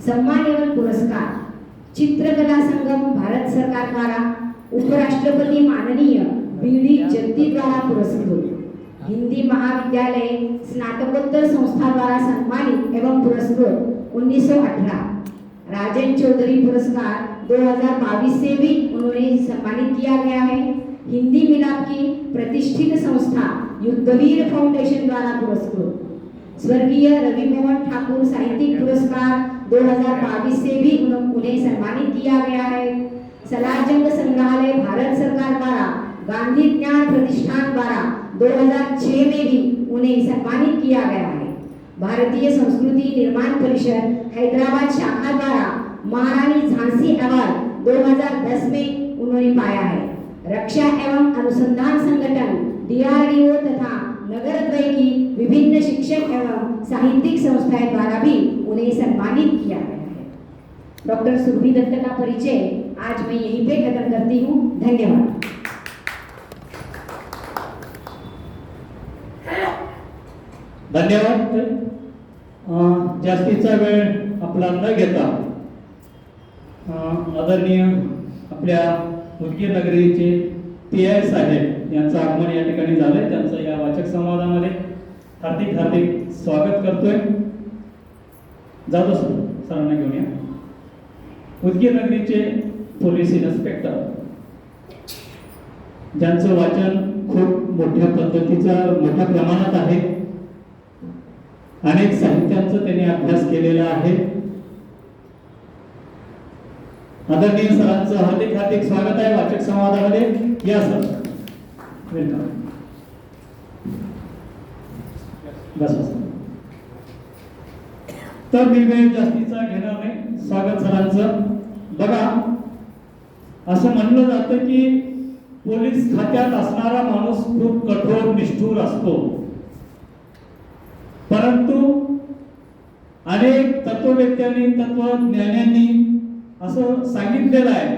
सम्मान एवं पुरस्कार चित्रकला संगम भारत सरकार द्वारा उपराष्ट्रपति माननीय बीडी जत्ती द्वारा पुरस्कृत, हिंदी महाविद्यालय स्नातकोत्तर संस्था द्वारा सम्मानित एवं पुरस्कृत 1918, राजन चौधरी पुरस्कार 2022 से भी उन्होंने सम्मानित किया गया है। हिंदी मिलाप की प्रतिष्ठित संस्था युद्धवीर फाउंडेशन द्वारा पुरस्कृत, स्वर्गीय रवि मोहन ठाकुर साहित्यिक पुरस्कार 2022 से भी उन्हें सम्मानित किया गया है। सलारजंग संग्रहालय भारत सरकार द्वारा गांधी ज्ञान प्रतिष्ठान द्वारा 2006 में भी उन्हें सम्मानित किया गया है। भारतीय संस्कृति निर्माण परिषद हैदराबाद शाखा द्वारा महारानी झांसी अवार्ड 2010 में उन्होंने पाया है। रक्षा एवं अनुसंधान संगठन DRDO तथा नगरद्वय की विभिन्न शिक्षक एवं साहित्यिक संस्थाएं द्वारा भी उन्हें सम्मानित किया गया है। डॉक्टर सुरभि दत्त का परिचय आज मैं यहीं पे खत्म करती हूँ। धन्यवाद। धन्यवाद। जास्तीचा वेळ आपला न घेता आदरणीय आपल्या उदगीर नगरीचे PI साहेब यांचं आगमन या ठिकाणी झालंय। त्यांचं या वाचक संवादामध्ये हार्दिक हार्दिक स्वागत करतोय। जाधव सरांना घेऊन या। उदगीर नगरीचे पोलीस इन्स्पेक्टर ज्यांचं वाचन खूप मोठ्या पद्धतीचं मोठ्या प्रमाणात आहे, अनेक साहित्यांचा त्यांनी अभ्यास केलेला आहे। आदरणीय सरांचं हार्दिक हार्दिक स्वागत आहे वाचक संवादामध्ये। या सर, वेलकम। बस तर मी वेळ जास्तीचा घेणार नाही। स्वागत सरांचं। बघा, असं म्हणलं जातं की पोलीस खात्यात असणारा माणूस खूप कठोर निष्ठुर असतो, परंतु अनेक तत्ववेत्यांनी तत्वज्ञान्यांनी असं सांगितलेलं आहे,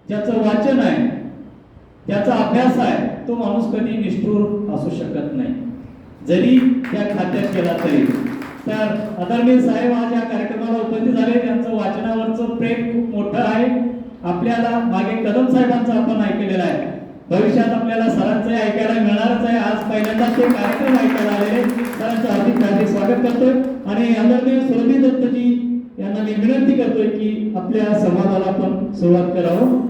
ज्याचं वाचन आहे, त्याचा अभ्यास आहे, तो माणूस कधी निष्ठुर असू शकत नाही, जरी त्या खात्यात गेला तरी। तर आदरणीय साहेब आज या कार्यक्रमाला उपस्थित झाले। त्यांचं वाचनावरचं प्रेम खूप मोठं आहे। आपल्याला मागे कदम साहेबांचं आपण ऐकलेलं आहे, भविष्यात आपल्याला सरांचं ऐकायला मिळणारच आहे। आज पहिल्यांदा ते कार्यक्रम ऐकायला आलेले। सरांचं हार्दिक हार्दिक स्वागत करतोय आणि आदरणीय सुरभी दत्तजी यांना मी विनंती करतोय की आपल्या संवादाला आपण सुरुवात करावं।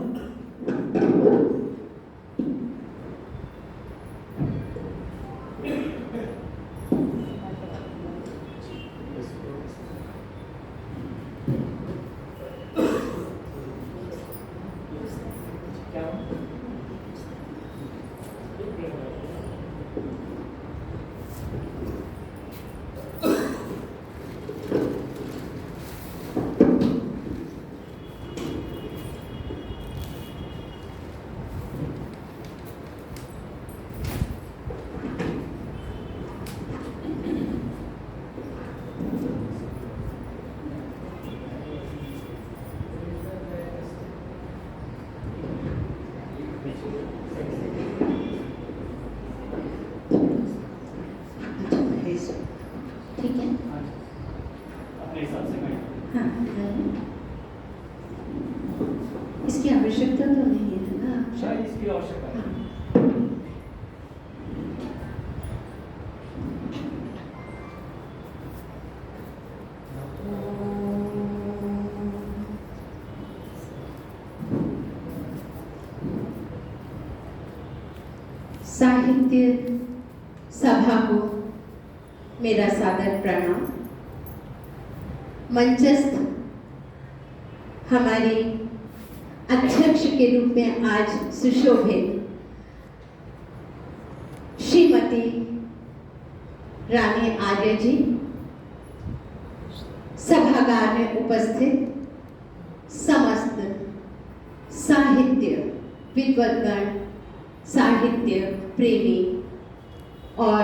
ठीक है, अपने हिसाब से मैं हाँ, इसकी आवश्यकता तो नहीं है ना, शायद इसकी आवश्यकता है। साहित्य सभा को मेरा सादर प्रणाम। मंचस्थ हमारे अध्यक्ष के रूप में आज सुशोभित श्रीमती रानी आर्य जी, सभागार में उपस्थित समस्त साहित्य विद्वद्गण, साहित्य प्रेमी और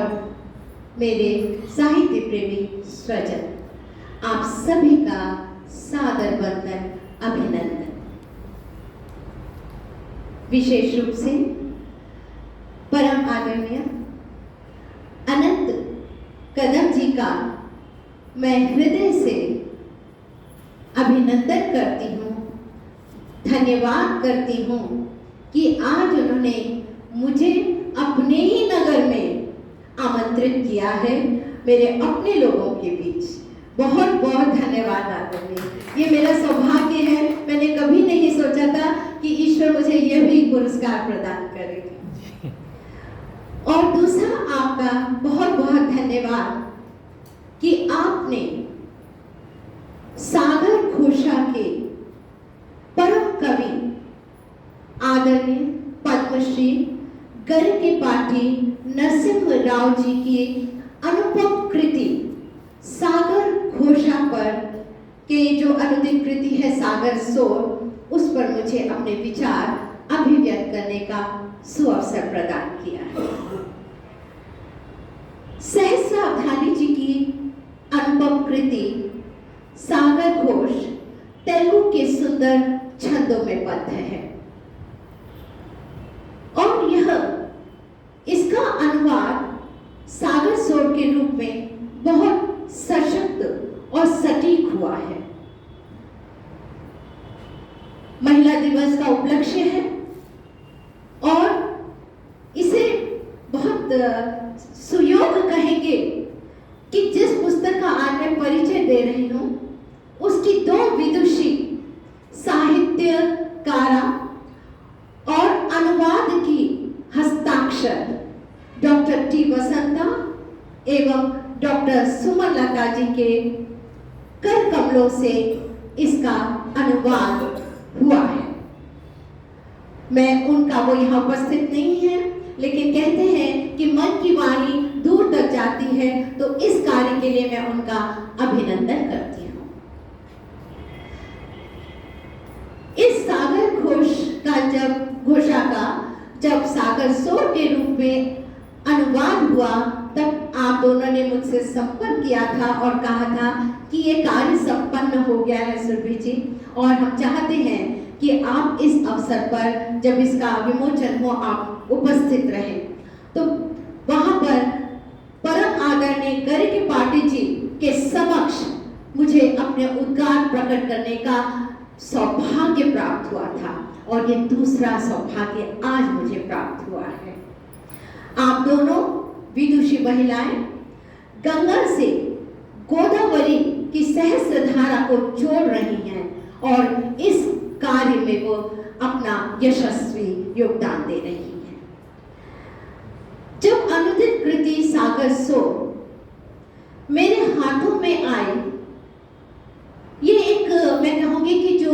मेरे साहित्य प्रेमी स्वजन, आप सभी का सादर वंदन, अभिनंदन। विशेष रूप से परम आदरणीय अनंत कदम जी का मैं हृदय से अभिनंदन करती हूँ, धन्यवाद करती हूँ कि आज उन्होंने मुझे अपने ही नगर में आमंत्रित किया है, मेरे अपने लोगों के बीच। बहुत बहुत धन्यवाद आदरणीय, ये मेरा सौभाग्य है। मैंने कभी नहीं सोचा था कि ईश्वर मुझे यह भी पुरस्कार प्रदान करेगा। और दूसरा आपका बहुत बहुत धन्यवाद कि आपने सागर घोषा के परम कवि आदरणीय पद्मश्री गरकेपाटी नरसिंह राव जी की अनुपम कृति सागर घोषा पर के जो अनुदित कृति है सागर सोर, उस पर मुझे अपने विचार अभिव्यक्त करने का सुअवसर प्रदान किया है। सहस्रावधानी जी की अनुपम कृति सागर घोष तेलुगु के सुंदर छंदों में बद्ध है और यह इसका अनुवाद सागर सोर के रूप में बहुत सशक्त और सटीक हुआ है। महिला दिवस का उपलक्ष्य है और इसे बहुत सुयोग कहेंगे कि जिस पुस्तक का आज मैं परिचय दे रही हूं उसकी दो विदुषी साहित्यकारा और अनुवाद की हस्ताक्षर डॉक्टर टी वसंता एवं डॉक्टर सुमन लता जी के कर कमलों से इसका अनुवाद हुआ है। मैं उनका वो यहाँ उपस्थित नहीं है, लेकिन कहते हैं कि मन की वाणी दूर तक जाती है, तो इस कार्य के लिए मैं उनका अभिनंदन करती हूँ। इस सागर घोष का जब सागर सोर के रूप में अनुवाद हुआ, तब आप दोनों ने मुझसे संपर्क किया था और कहा था कि ये कार्य संपन्न हो गया है सुरभि जी, और हम चाहते हैं कि आप इस अवसर पर जब इसका विमोचन हो आप उपस्थित रहें। तो वहां पर परम आदरणीय गरकेपाटी जी के समक्ष मुझे अपने उद्गार प्रकट करने का सौभाग्य प्राप्त हुआ था और ये दूसरा सौभाग्य आज मुझे प्राप्त हुआ है। आप दोनों विदुषी महिलाएं गंगा से गोदावरी की सहस्र धारा को जोड़ रही हैं और इस कार्य में वो अपना यशस्वी योगदान दे रही हैं। जब अनुदित कृति सागर सोर मेरे हाथों में आई, ये एक मैं कहूंगी कि जो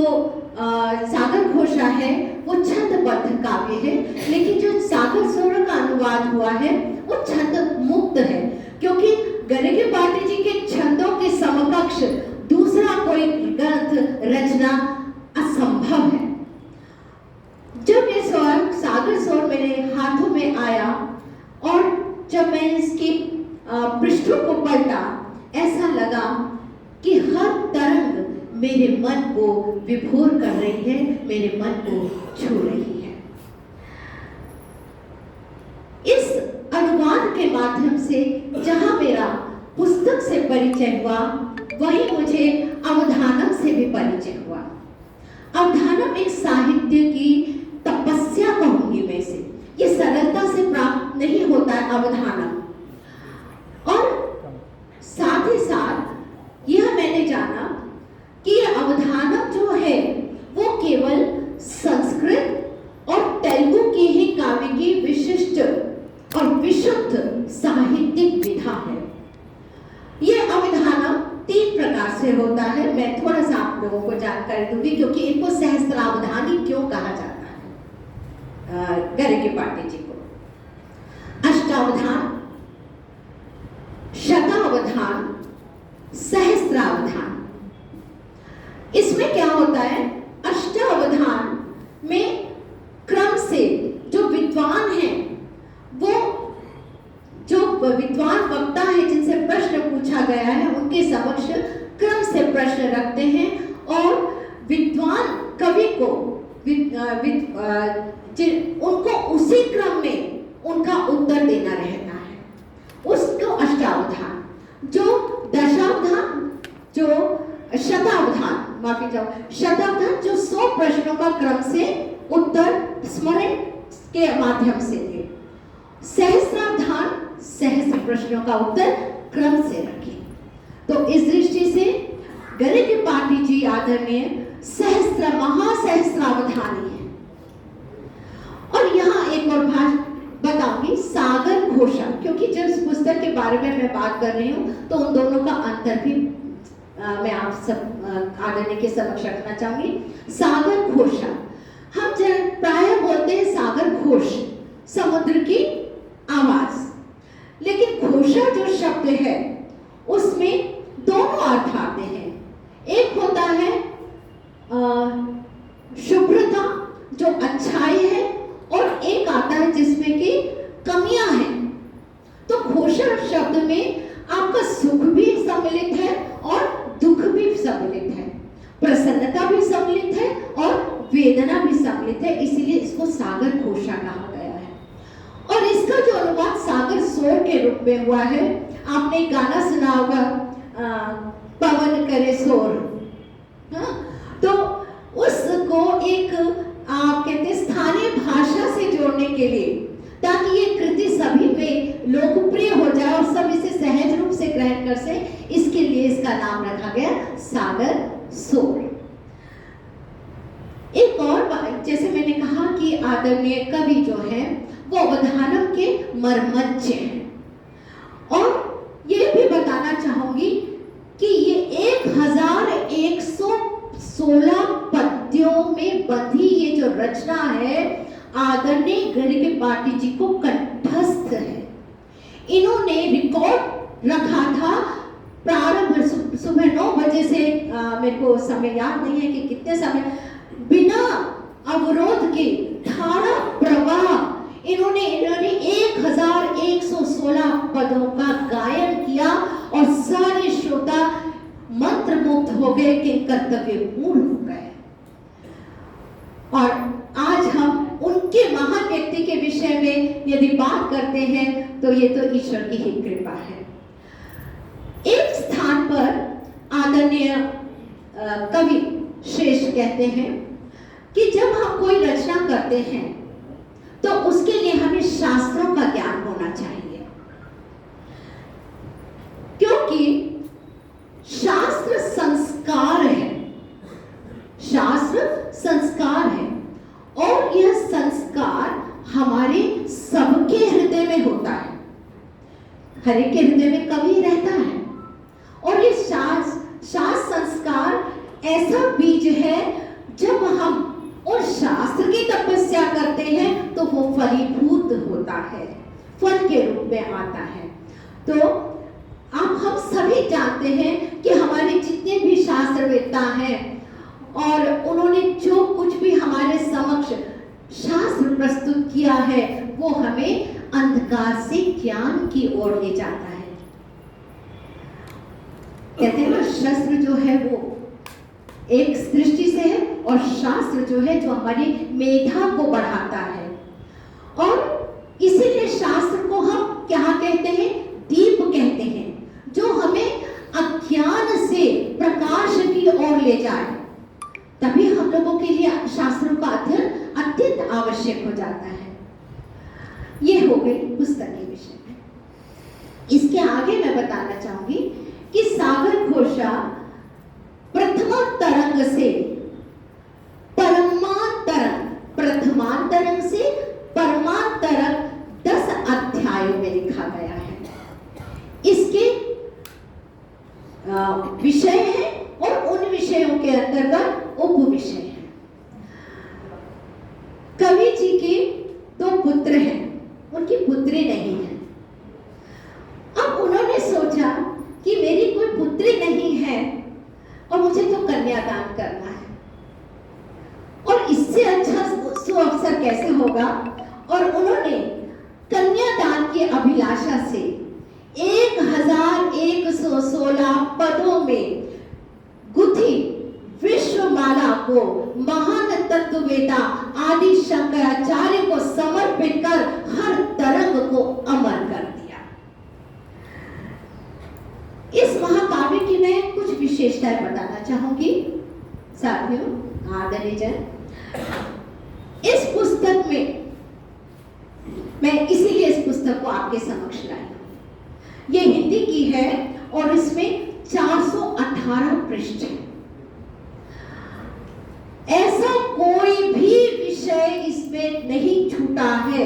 सागर घोषा है वो छंदबद्ध काव्य है, लेकिन जो सागर सोर का अनुवाद हुआ है वो छंद मुक्त है, क्योंकि गरकेपाटी जी के छंदों के समकक्ष दूसरा कोई ग्रंथ रचना असंभव है। जब ये सागर सोर मेरे हाथों में आया और जब मैंने इसकी पृष्ठों को पलटा, ऐसा लगा कि हर तरंग मेरे मन को विभोर कर रही है, मेरे मन को छू रही है। इस अनुवाद के माध्यम से जहां मेरा पुस्तक से परिचय हुआ, वहीं मुझे अवधानम से भी परिचय हुआ। अवधानम एक साहित्य की तपस्या कहूंगी मैं इसे, ये सरलता से प्राप्त नहीं होता है अवधानम। और साथ ही साथ यह मैंने जाना कि यह अवधानम जो है वो केवल संस्कृत और तेलुगु के ही काव्य की विशिष्ट और विशुद्ध साहित्यिक विधा है। यह अवधानम 3 प्रकार से होता है। मैं थोड़ा सा आप लोगों को जानकारी दूंगी, क्योंकि इनको सहस्त्रावधानी क्यों कहा जाता है गरकेपाटी जी को। अष्टावधान, शतावधान, सहस्त्रावधान। इसमें क्या होता है, अष्टावधान में क्रम से जो विद्वान हैं, वो जो विद्वान वक्ता है जिनसे प्रश्न पूछा गया है, उनके समक्ष क्रम से प्रश्न रखते हैं और विद्वान कवि को उनको उसी क्रम में उनका उत्तर देना रहता है, उसको अष्टावधान। जो दशावधान, जो शतावधान माफी चाहूँ, शताब्दन जो 100 प्रश्नों का क्रम से उत्तर स्मरण के माध्यम से थे। सहस्त्रावधान सहस्त्र प्रश्नों का उत्तर क्रम से रखे। तो इस दृष्टि से गरीब पाटिल जी आदरणीय सहस्त्र महासहस्त्रावधानी है। और यहाँ एक और बताऊंगी, सागर घोषा, क्योंकि जब इस पुस्तक के बारे में मैं बात कर रही हूँ तो उन दोनों का अंतर भी मैं आप सब आदरणीय के समक्ष रखना चाहूंगी। सागर घोषा, हम प्राय बोलते हैं सागर घोष, समुद्र की आवाज, लेकिन घोषा जो शब्द है उसमें दोनों अर्थ आते हैं। एक होता है शुभ्रता, जो अच्छाई है, और एक आता है जिसमें कि कमियां हैं। तो घोषा शब्द में आपका सुख भी सम्मिलित है और दुख भी सम्मिलित है, प्रसन्नता भी सम्मिलित है और वेदना भी सम्मिलित है, इसीलिए इसको सागर घोषा कहा गया है। और इसका जो अनुवाद सागर शोर के रूप में हुआ है, आपने एक गाना सुना होगा, पवन करे शोर, तो उसको एक आप कहते स्थानीय भाषा से जोड़ने के लिए, ताकि ये कृति सभी में लोकप्रिय हो जाए और सब इसे सहज रूप से ग्रहण कर से, इसके लिए इसका नाम रखा गया सागर शोर। एक और बात, जैसे मैंने कहा कि आदरणीय कवि जो है वो अवधानम के मर्मज्ञ हैं, और ये भी बताना चाहूंगी कि ये 1116 पद्यों में बंधी ये जो रचना है आदरणीय गरीब पाटिल जी को कंठस्थ है। इन्होंने रिकॉर्ड रखा था प्रारंभ सुबह 9 बजे से, मेरे को समय याद नहीं है कि कितने समय, बिना अवरोध के धारा प्रवाह इन्होंने 1116 पदों का गायन किया और सारे श्रोता मंत्रमुग्ध हो गए कि कर्तव्य पूर्ण हो गए। और आज हम उनके महान व्यक्ति के विषय में यदि बात करते हैं तो ये तो ईश्वर की ही कृपा है। एक स्थान पर आदरणीय कवि श्रेष्ठ कहते हैं कि जब हम कोई रचना करते हैं तो उसके लिए हमें शास्त्रों का ज्ञान होना चाहिए, क्योंकि शास्त्र संस्कार है, शास्त्र संस्कार है, और यह संस्कार हमारे सबके हृदय में होता है, हर एक के हृदय में कवि रहता है। और ये शास्त्र संस्कार ऐसा बीज है, जब हम उस शास्त्र की तपस्या करते हैं तो वो फलीभूत होता है, फल के रूप में आता है। तो अब हम सभी जानते हैं कि हमारे जितने भी शास्त्रवेत्ता हैं और उन्होंने जो कुछ भी हमारे समक्ष शास्त्र प्रस्तुत किया है वो हमें अंधकार से ज्ञान की ओर ले जाता है। कहते हैं ना, शस्त्र जो है वो एक दृष्टि से है और शास्त्र जो है जो हमारी मेधा को बढ़ाता है। और इसीलिए शास्त्र को हम क्या कहते हैं, दीप कहते हैं, जो हमें अज्ञान से प्रकाश की ओर ले जाए। तभी हम लोगों के लिए शास्त्रों का अध्ययन अत्यंत आवश्यक हो जाता है। ये हो गई पुस्तक के विषय में। इसके आगे मैं बताना चाहूंगी कि सागर घोषा प्रथमांतरंग से परमांतरंग, प्रथमांतरंग से परमांतरंग 10 अध्यायों में लिखा गया है। इसके विषय हैं और उन विषयों के अंतर्गत उपविषय हैं। कवि जी के 2 पुत्र हैं, उनकी पुत्री नहीं है। अब उन्होंने सोचा कि मेरी कोई पुत्री नहीं है और मुझे तो कन्यादान करना है, और इससे अच्छा सुअवसर कैसे होगा। और उन्होंने कन्यादान की अभिलाषा से 1116 पदों में गुथी विश्वमाला को महान तत्ववेता आदि शंकराचार्य को समर्पित कर हर तरंग को अमर कर दिया। इस महाकाव्य की मैं कुछ विशेषताएं बताना चाहूंगी। साथियों, आदरणीय जन, इस पुस्तक में मैं इसीलिए इस पुस्तक को आपके समक्ष लाई हूं। ये हिंदी की है और इसमें 418 पृष्ठ है। ऐसा कोई भी विषय इसमें नहीं छूटा है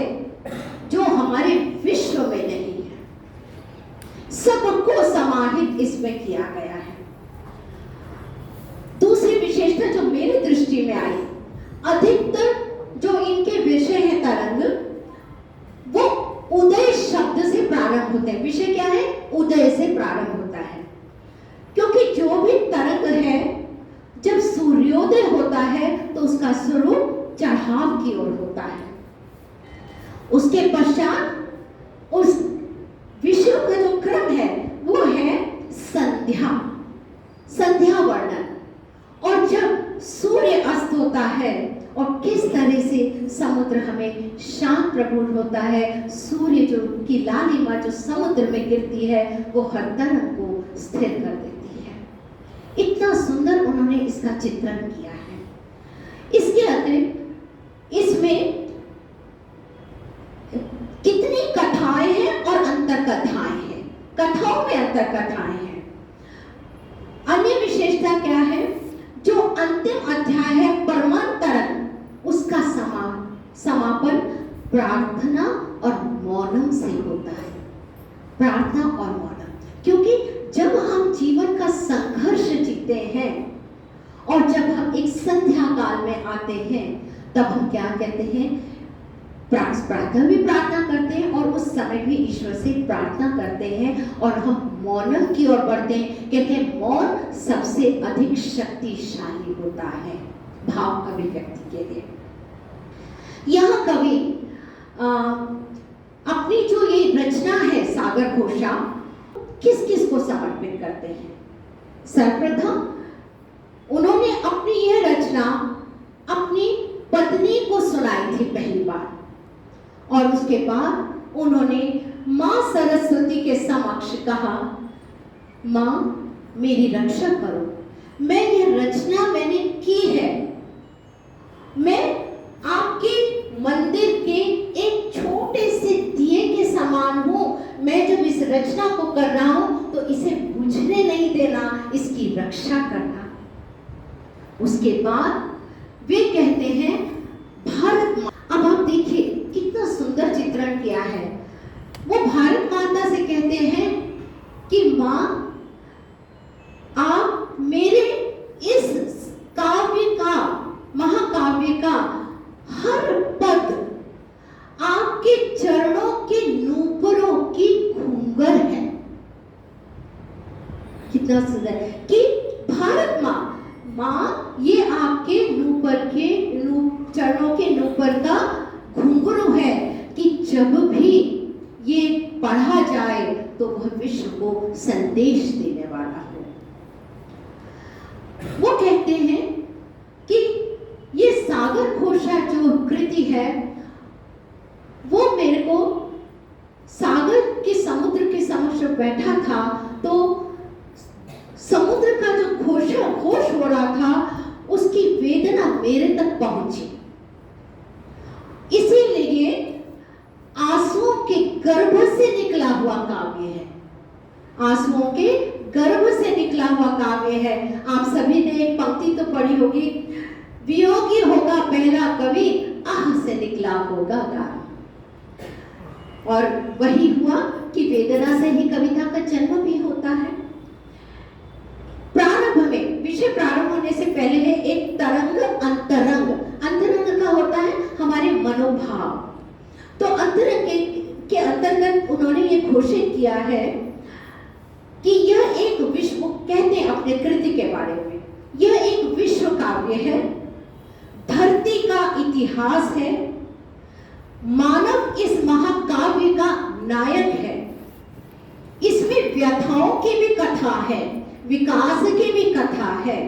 जो हमारे विश्व में नहीं है। सबको समाहित इसमें किया गया है। दूसरी विशेषता जो मेरी दृष्टि में आई, अधिकतर जो इनके विषय है तरंग, वो उदय शब्द से प्रारंभ होते हैं। विषय क्या है? उदय से प्रारंभ होता है, क्योंकि जो भी तरंग है जब सूर्योदय होता है तो उसका स्वरूप चढ़ाव की ओर होता है। उसके पश्चात उस विषयों का जो क्रम है वो है संध्या, संध्या वर्णन। और जब सूर्य अस्त होता है और किस तरह से समुद्र हमें शांत प्रफुल्ल होता है, सूर्य जो की लालिमा जो समुद्र में गिरती है वो हर तरंग को स्थिर कर देती है। इतना सुंदर उन्होंने इसका चित्रण किया है। इसके अतिरिक्त इसमें कितनी कथाएं हैं और अंतर कथाएं हैं। कथाओं में अंतर कथाएं हैं। अन्य विशेषता क्या है? जो अंतिम अध्याय है परमांतरण, उसका समापन प्रार्थना और मौनम से होता है। प्रार्थना और मौनम, क्योंकि जब हम जीवन का संघर्ष जीते हैं और जब हम एक संध्या काल में आते हैं तब हम क्या कहते हैं? प्रातः भी प्रार्थना करते हैं और उस समय भी ईश्वर से प्रार्थना करते हैं और हम मौनम की ओर बढ़ते हैं। कहते हैं मौन सबसे अधिक शक्तिशाली होता है भाव अभिव्यक्ति के लिए। यहाँ कवि अपनी जो ये रचना है सागर घोषा किस किस को समर्पित करते हैं? सर्वप्रथम उन्होंने अपनी यह रचना अपनी पत्नी को सुनाई थी पहली बार, और उसके बाद उन्होंने मां सरस्वती के समक्ष कहा, मां मेरी रक्षा करो, मैं ये रचना मैंने की है, मैं आपके मंदिर के एक छोटे से दिए के समान हूं, मैं जब इस रचना को कर रहा हूं तो इसे बुझने नहीं देना, इसकी रक्षा करना। उसके बाद वे कहते हैं भारत माँ। अब आप देखिए कितना सुंदर चित्रण किया है। वो भारत माता से कहते हैं कि माँ आप मेरे इस काव्य का, महाकाव्य का हर पद आपके चरणों के नूपुरों की घूंगर है। कितना सुंदर है कि भारत माँ, माँ ये आपके नूपुर के चरणों के नूपुर का घुंघरू है कि जब भी ये पढ़ा जाए तो वह विश्व को संदेश देने वाला हो। वो कहते हैं कि ये सागर घोषा जो कृति है वो मेरे को सागर के समुद्र के समक्ष बैठा था तो समुद्र का जो घोष हो रहा था उसकी वेदना मेरे तक पहुंची। इसीलिए आंसुओं के गर्भ से निकला हुआ काव्य है। आंसुओं के गर्भ से निकला हुआ काव्य है। आप सभी ने एक पंक्ति तो पढ़ी होगी, वियोगी होगा पहला कवि, आह से निकला होगा गान। और वही हुआ कि वेदना से ही कविता का जन्म भी होता है। प्रारंभ में, विषय प्रारंभ होने से पहले है एक तरंग अंतरंग। अंतरंग का होता है हमारे मनोभाव। तो अंतरंग के अंतर्गत उन्होंने ये घोषित किया है कि यह एक विश्व, कहते हैं अपने कृति के बारे में, यह एक विश्व काव्य है, धरती का इतिहास है, मानव इस महाकाव्य का नायक है। इसमें व्यथाओं की भी कथा है, विकास की भी कथा है,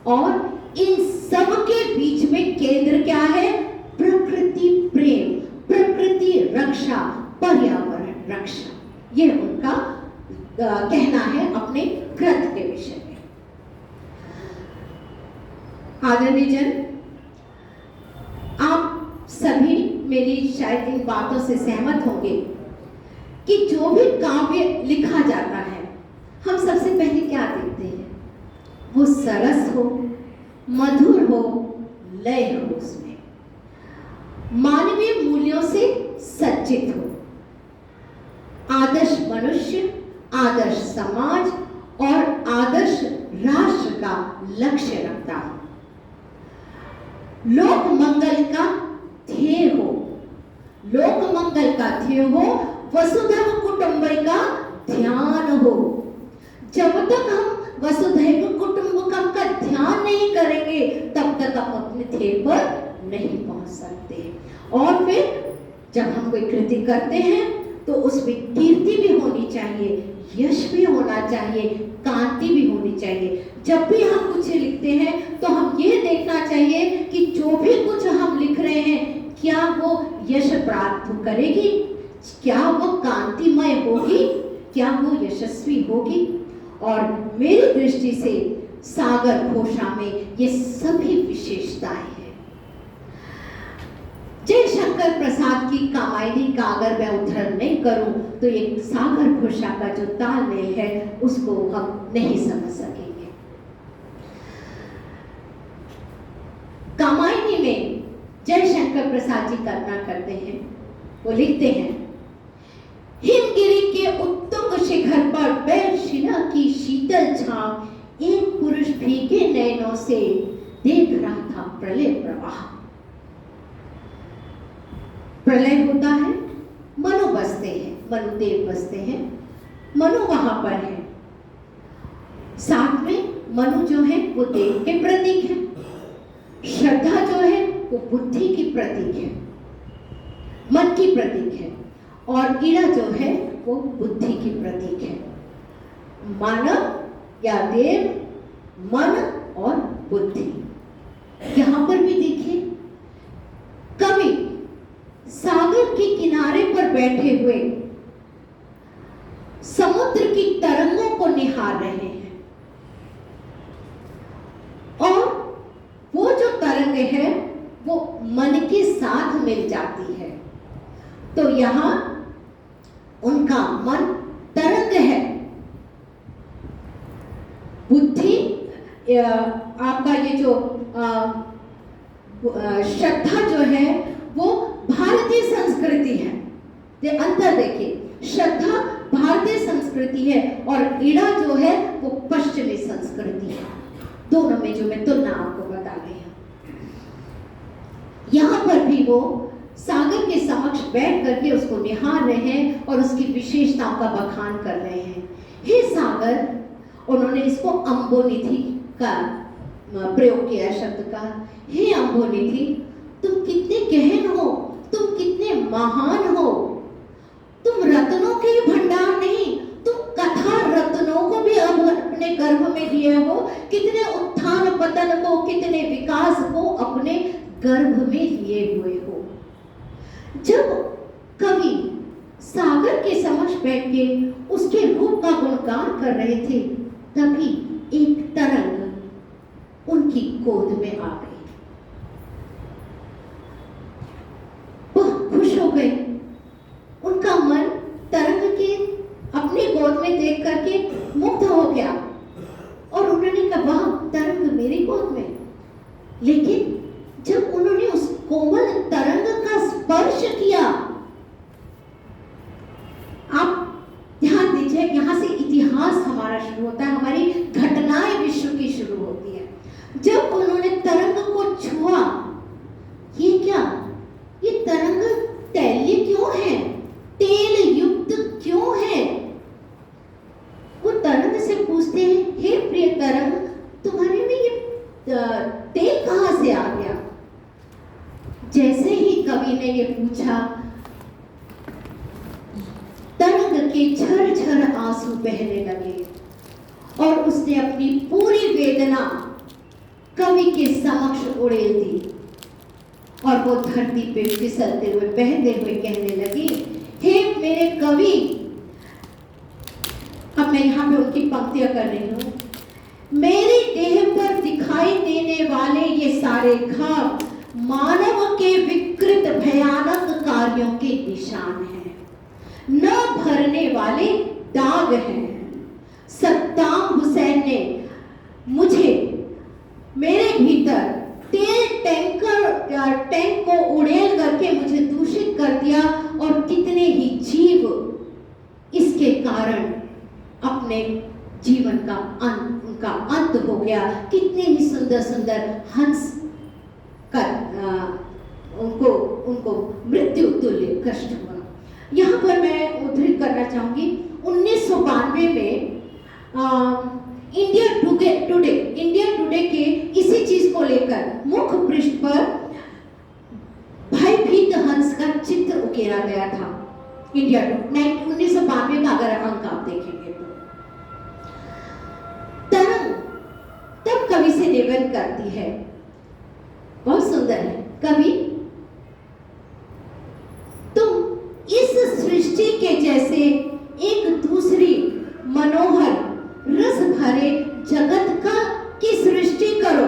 और इन सब के बीच में केंद्र क्या है? प्रकृति प्रेम, प्रकृति रक्षा, पर्यावरण रक्षा। यह उनका कहना है अपने ग्रंथ के विषय में। आदरणीय जन, आप सभी मेरी शायद इन बातों से सहमत होंगे कि जो भी काव्य लिखा जाता है, हम सबसे पहले क्या देखते हैं? वो सरस हो, मधुर हो, लय हो, उसमें मानवीय मूल्यों से सज्जित हो, आदर्श मनुष्य, आदर्श समाज और आदर्श राष्ट्र का लक्ष्य रखता हो, लोक मंगल का ध्येय हो, लोक मंगल का ध्येय हो, वसुधैव कुटुंबकम का ध्यान हो। जब तक हम वसुधैव कुटुंबकम का ध्यान नहीं करेंगे, तब तक हम अपने ध्येय पर नहीं पहुंच सकते। और फिर जब हम कोई कृति करते हैं तो उसमें कीर्ति भी होनी चाहिए, यश भी होना चाहिए, कांति भी होनी चाहिए। जब भी हम कुछ लिखते हैं तो हम ये देखना चाहिए कि जो भी कुछ हम लिख रहे हैं, क्या वो यश प्राप्त करेगी, क्या वो कांतिमय होगी, क्या वो यशस्वी होगी। और मेरी दृष्टि से सागर घोषा में ये सभी विशेषताएं हैं। जयशंकर प्रसाद की कामायनी का अगर मैं उद्धरण नहीं करूं तो ये सागर घोषा का जो तालमेल है उसको हम नहीं समझ सकेंगे। कामायनी में जयशंकर प्रसाद जी कल्पना करते हैं, वो लिखते हैं, हिमगिरी के उत्तुंग शिखर पर बैशिना की शीतल छांव एक पुरुष भीगे नयनों से देख रहा था प्रलय प्रवाह। प्रलय होता है, मनु बसते हैं, मनुदेव बसते हैं, मनु वहां पर है, साथ में मनु जो है वो देव के प्रतीक है, श्रद्धा जो है वो बुद्धि की प्रतीक है, मन की प्रतीक है, और ईड़ा जो है वो बुद्धि की प्रतीक है। मानव या देव, मन और बुद्धि। यहां पर भी देखिए, कवि सागर के किनारे पर बैठे हुए समुद्र की तरंगों को निहार रहे हैं, और वो जो तरंग है वो मन के साथ मिल जाती है। तो यहां उनका मन तरंग है, बुद्धि आपका ये जो श्रद्धा जो है वो भारतीय संस्कृति है। ये अंतर देखिए, श्रद्धा भारतीय संस्कृति है और ईड़ा जो है वो पश्चिमी संस्कृति है। दोनों में जो मैं तुलना आपको बता रही हूं, यहां पर भी वो सागर के समक्ष बैठ करके उसको निहार रहे हैं और उसकी विशेषताओं का बखान कर रहे हैं। हे सागर, उन्होंने इसको अम्बोनिधि का प्रयोग किया शब्द का। हे अम्बोनिधि, तुम कितने गहन हो, तुम कितने महान हो, तुम रत्नों के भंडार नहीं, तुम कथा रत्नों को भी अब अपने गर्भ में लिए हो, कितने उत्थान पतन को, कितने विकास को अपने गर्भ में लिए हुए हो। जब कवि सागर के समक्ष बैठ के उसके रूप का गुणगान कर रहे थे, तभी एक तरंग उनकी गोद में आ गई। वह खुश हो गए, उनका मन तरंग के अपनी गोद में देख करके मुग्ध हो गया और उन्होंने कहा, वाह, तरंग मेरी गोद में। लेकिन जब उन्होंने उस कोमल तरंग का स्पर्श किया, आप ध्यान दीजिए, यहां से इतिहास हमारा शुरू होता है, हमारी घटनाएं विश्व की शुरू होती है। जब उन्होंने तरंग को छुआ, ये क्या, ये तरंग तैलीय क्यों है, तेल युक्त क्यों है? वो तरंग से पूछते हैं, हे प्रिय तरंग, तुम्हारे में ये तेल कहां से आ गया? जैसे ही कवि ने ये पूछा, तरंग के झरझर आंसू बहने लगे और उसने अपनी पूरी वेदना कवि के समक्ष उड़ेल दी और वो धरती पे फिसलते हुए, बहते हुए कहने लगी, हे मेरे कवि। अब मैं यहाँ पे उनकी पंक्तियां कर रही हूं। मेरी देह पर दिखाई देने वाले ये सारे घाव मानव के विकृत भयानक कार्यों के निशान हैं, न भरने वाले दाग हैं। सद्दाम हुसैन ने मुझे मेरे भीतर टैंक को उड़ेल करके मुझे दूषित कर दिया, और कितने ही जीव इसके कारण अपने जीवन का उनका अंत हो गया। कितने ही सुंदर सुंदर हंस कर उनको मृत्यु तुल्य कष्ट हुआ। यहाँ पर मैं उद्धृत करना चाहूंगी 1992 में इंडिया टुडे के इसी चीज को लेकर मुख्य पृष्ठ पर भयभीत हंस का चित्र उकेरा गया था। इंडिया 1992 का अगर अंक आप देखेंगे तो तरंग तब कवि से निवेदन करती है, बहुत सुंदर है, कवि तुम इस सृष्टि के जैसे एक दूसरी मनोहर रस भरे जगत की सृष्टि करो।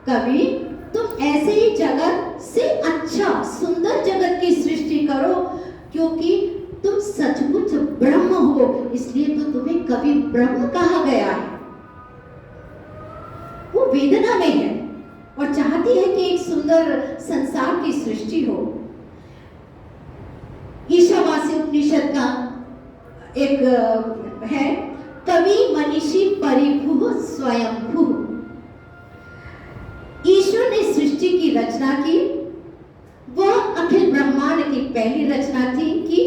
कवि तुम ऐसे ही जगत से अच्छा सुंदर जगत की सृष्टि करो, क्योंकि तुम सचमुच ब्रह्म हो, इसलिए तो तुम्हें कवि ब्रह्म कहा गया है। वो वेदना में है और चाहती है कि एक सुंदर संसार की सृष्टि हो। ईशावासी उपनिषद का एक है, कवि मनीषी परिभु स्वयंभू। ईश्वर ने सृष्टि की रचना की, वह अखिल ब्रह्मांड की पहली रचना थी की,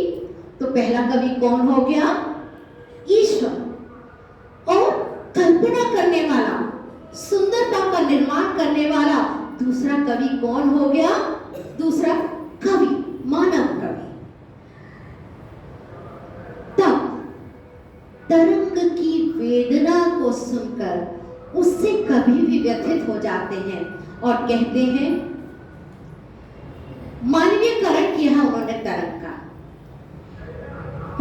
तो पहला कवि कौन हो गया? ईश्वर। और कल्पना करने वाला, सुंदरता का निर्माण करने वाला दूसरा कवि कौन हो गया? दूसरा कवि, मानव कवि। तब तरंग की वेदना को सुनकर उससे कभी भी व्यथित हो जाते हैं और कहते हैं, मानवीयकरण किया उन्होंने तरंग का।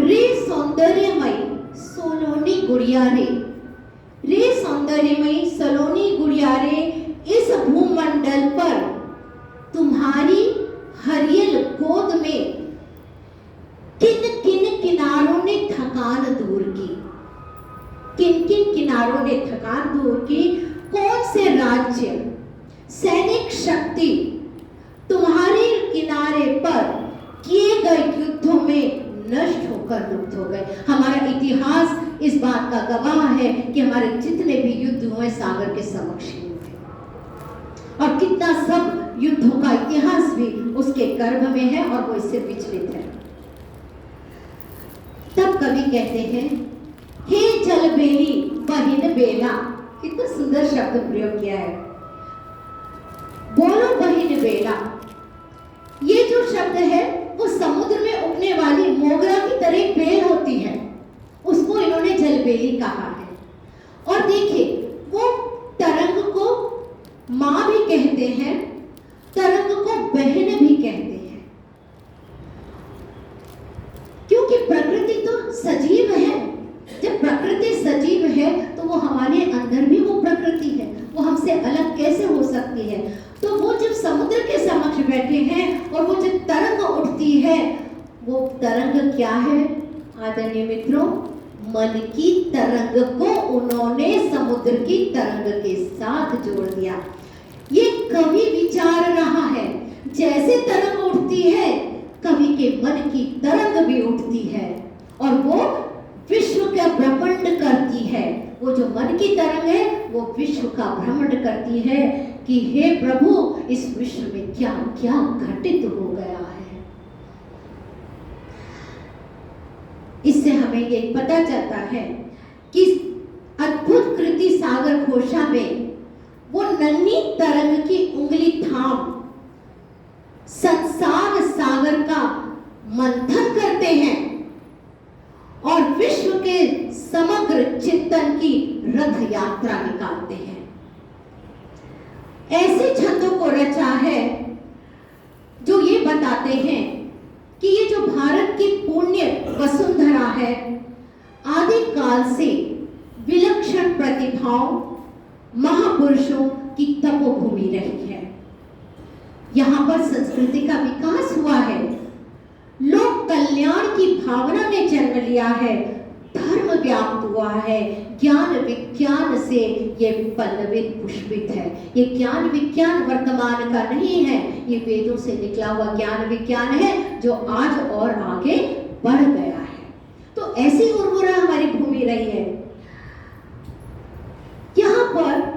रे सौंदर्यमयी सोलोनी गुड़िया रे सौंदर्यमयी सलोनी गुड़िया रे, इस भूमंडल पर तुम्हारी हरियल गोद में किन किन किनारों ने थकान दूर की। किन किन किनारों ने थकान दूर की? कौन से राज्य, सैनिक शक्ति तुम्हारे किनारे पर किए गए युद्धों में नष्ट होकर लुप्त हो गए। हमारा इतिहास इस बात का गवाह है कि हमारे जितने भी युद्ध हुए सागर के समक्ष हुए, और कितना सब युद्धों का इतिहास भी उसके गर्भ में है और वो इससे विचलित है। तब कवि कहते हैं, हे जलबेली बहिन बेला। कितना सुंदर शब्द प्रयोग किया है, बोलो बहिन बेला। ये जो शब्द है वो समुद्र में उगने वाली मोगरा की तरह एक बेल होती है, उसको इन्होंने जलबेली कहा है। और देखिए, वो तरंग को माँ भी कहते हैं, तरंग को बहन भी कहते हैं, क्योंकि प्रकृति तो सजीव है। जब प्रकृति सजीव है तो वो हमारे अंदर भी वो प्रकृति है, वो हमसे अलग कैसे हो सकती है? तो वो जब समुद्र के समक्ष बैठे हैं और वो जब तरंग उठती है, वो तरंग क्या है आदरणीय मित्रों? मन की तरंग को उन्होंने समुद्र की तरंग के साथ जोड़ दिया। ये कवि विचार रहा है, जैसे तरंग उठती है कवि के मन की तरंग भी उठती है और वो विश्व का भ्रमण करती है। वो जो मन की तरंग है वो विश्व का भ्रमण करती है कि हे प्रभु, इस विश्व में क्या क्या घटित हो गया है। इससे हमें ये पता चलता है कि अद्भुत कृति सागर घोषा में वो नन्ही तरंग की उंगली थाम संसार सागर का मंथन करते हैं और विश्व के समग्र चिंतन की रथ यात्रा निकालते हैं। ऐसे छंदों को रचा है जो ये बताते हैं कि ये जो भारत की पुण्य वसुंधरा है, आदि काल से विलक्षण प्रतिभाओं, महापुरुषों कर्मभूमि रही है। यहाँ पर संस्कृति का विकास हुआ है, लोक कल्याण की भावना ने जन्म लिया है, धर्म व्याप्त हुआ है, ज्ञान विज्ञान से ये पल्लवित पुष्पित है। ये ज्ञान विज्ञान वर्तमान का नहीं है, ये वेदों से निकला हुआ ज्ञान विज्ञान है जो आज और आगे बढ़ गया है। तो ऐसी उर्वरा हमारी भूमि रही है। यहाँ पर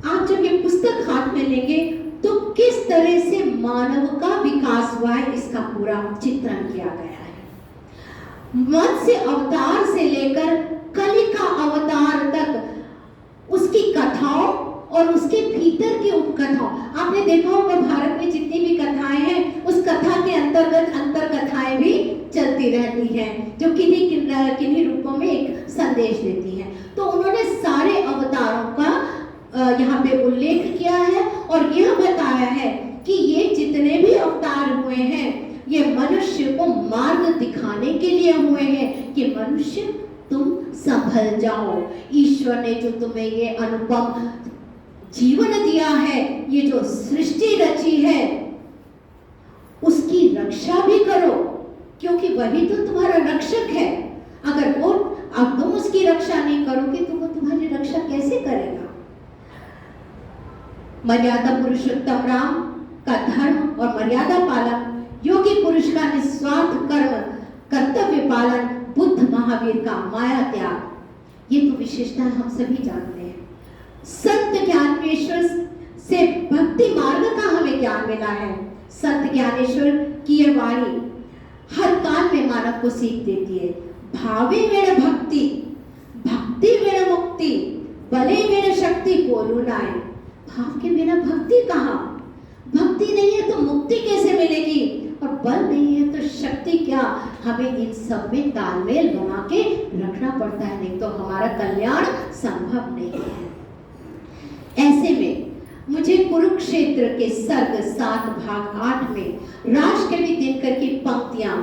आप जब ये पुस्तक हाथ में लेंगे तो किस तरह से मानव का विकास हुआ है इसका पूरा चित्रण किया गया है। मत्स्य अवतार से लेकर कलिका अवतार तक उसकी कथाओं और उसके भीतर की उपकथाओं, आपने देखा होगा भारत में जितनी भी कथाएं हैं उस कथा के अंतर्गत अंतर कथाएं भी चलती रहती हैं जो किन्हीं रूपों में एक संदेश देती हैं। तो उन्होंने सारे अवतारों का यहाँ पे उल्लेख किया है और यह बताया है कि ये जितने भी अवतार हुए हैं ये मनुष्य को मार्ग दिखाने के लिए हुए हैं कि मनुष्य तुम संभल जाओ। ईश्वर ने जो तुम्हें ये अनुपम जीवन दिया है, ये जो सृष्टि रची है, उसकी रक्षा भी करो क्योंकि वही तो तुम्हारा रक्षक है। अगर वो अब तुम उसकी रक्षा नहीं करोगे तो वो तुम्हारी रक्षा कैसे करेगा। मर्यादा पुरुषोत्तम राम का धर्म और मर्यादा पालन, योगी पुरुष का निस्वार्थ कर्म, कर्तव्य पालन, बुद्ध महावीर का माया त्याग, ये तो विशेषता हम सभी जानते हैं। संत ज्ञानेश्वर से भक्ति मार्ग का हमें ज्ञान मिला है। संत ज्ञानेश्वर की यह वाणी हर काल में मानव को सीख देती है। भावे मेरा भक्ति, भक्ति मेरा मुक्ति, बले मेरा शक्ति बोलू नाय। भाव के बिना भक्ति कहाँ? भक्ति नहीं है तो मुक्ति कैसे मिलेगी? और बल नहीं है तो शक्ति क्या? हमें इन सब में तालमेल बना के रखना पड़ता है, नहीं तो हमारा कल्याण संभव नहीं है। ऐसे में मुझे कुरुक्षेत्र के सर्ग 7 भाग 8 में राजकवि दिनकर की पंक्तियां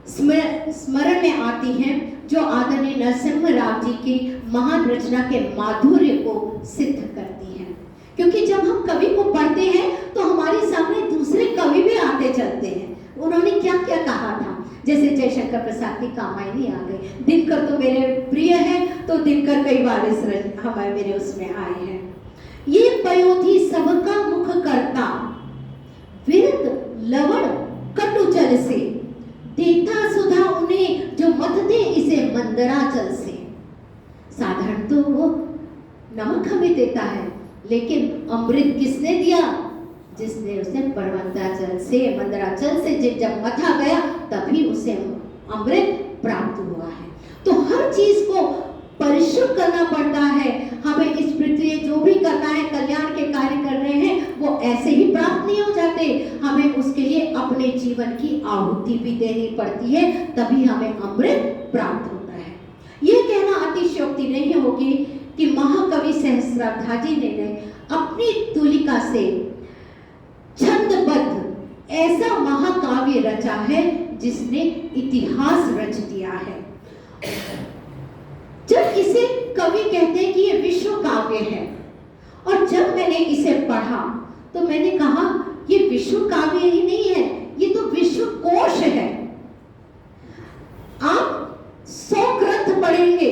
स्मरण में आती हैं जो आदरणीय नरसिम्हा राव जी की महान रचना के माधुर्य को सिद्ध करती हैं। क्योंकि जब हम कवि को पढ़ते हैं तो हमारे सामने दूसरे कवि भी आते चलते हैं। उन्होंने क्या क्या कहा था, जैसे जयशंकर प्रसाद की कामायनी आ गई। दिनकर तो मेरे प्रिय है, तो दिनकर कई बार इस हमारे मेरे उसमें आए हैं। ये पयोधी सबका मुख करता, विरत लवण कटु जल से, देता सुधा उन्हें जो मत दे इसे मंदराचल से। साधारण तो वो नमक हमें देता है, लेकिन अमृत किसने दिया? जिसने उसे पर्वताचल से, मंदराचल से जब मथा गया तभी उसे अमृत प्राप्त हुआ है। तो हर चीज को परिश्रम करना पड़ता है। हमें इस पृथ्वी जो भी करना है, कल्याण के कार्य कर रहे हैं, वो ऐसे ही प्राप्त नहीं हो जाते। हमें उसके लिए अपने जीवन की आहुति भी देनी पड़ती है, तभी हमें अमृत प्राप्त होता है। ये कहना अतिशयोक्ति नहीं होगी कि महाकवि सहस्त्राध्यायी ने अपनी तुलिका से छंदबद्ध ऐसा महाकाव्य रचा है जिसने इतिहास रच दिया है। जब इसे कवि कहते हैं कि ये विश्व काव्य है, और जब मैंने इसे पढ़ा तो मैंने कहा ये विश्व काव्य ही नहीं है, ये तो विश्व कोश है। आप 100 ग्रंथ पढ़ेंगे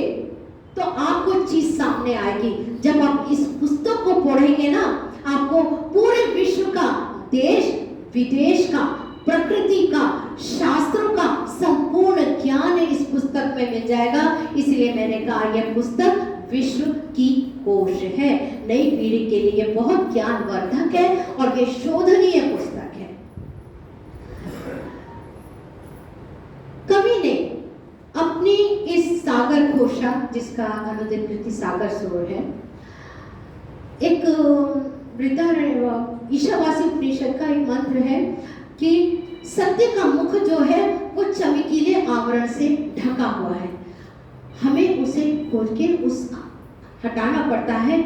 तो आपको चीज सामने आएगी। जब आप इस पुस्तक को पढ़ेंगे ना, आपको पूरे विश्व का, देश विदेश का, प्रकृति का, शास्त्रों का संपूर्ण ज्ञान इस पुस्तक में मिल जाएगा। इसलिए मैंने कहा यह पुस्तक विश्व की कोश है, नई पीढ़ी के लिए बहुत ज्ञानवर्धक है और ये शोधनीय पुस्तक है। कवि ने अपनी इस सागर घोषा, जिसका अनुदित कृति सागर सोर है, एक ईशावासी उपनिषद का एक मंत्र है कि सत्य का मुख जो है वो चमकीले आवरण से ढका हुआ है, हमें उसे खोल के उस हटाना पड़ता है,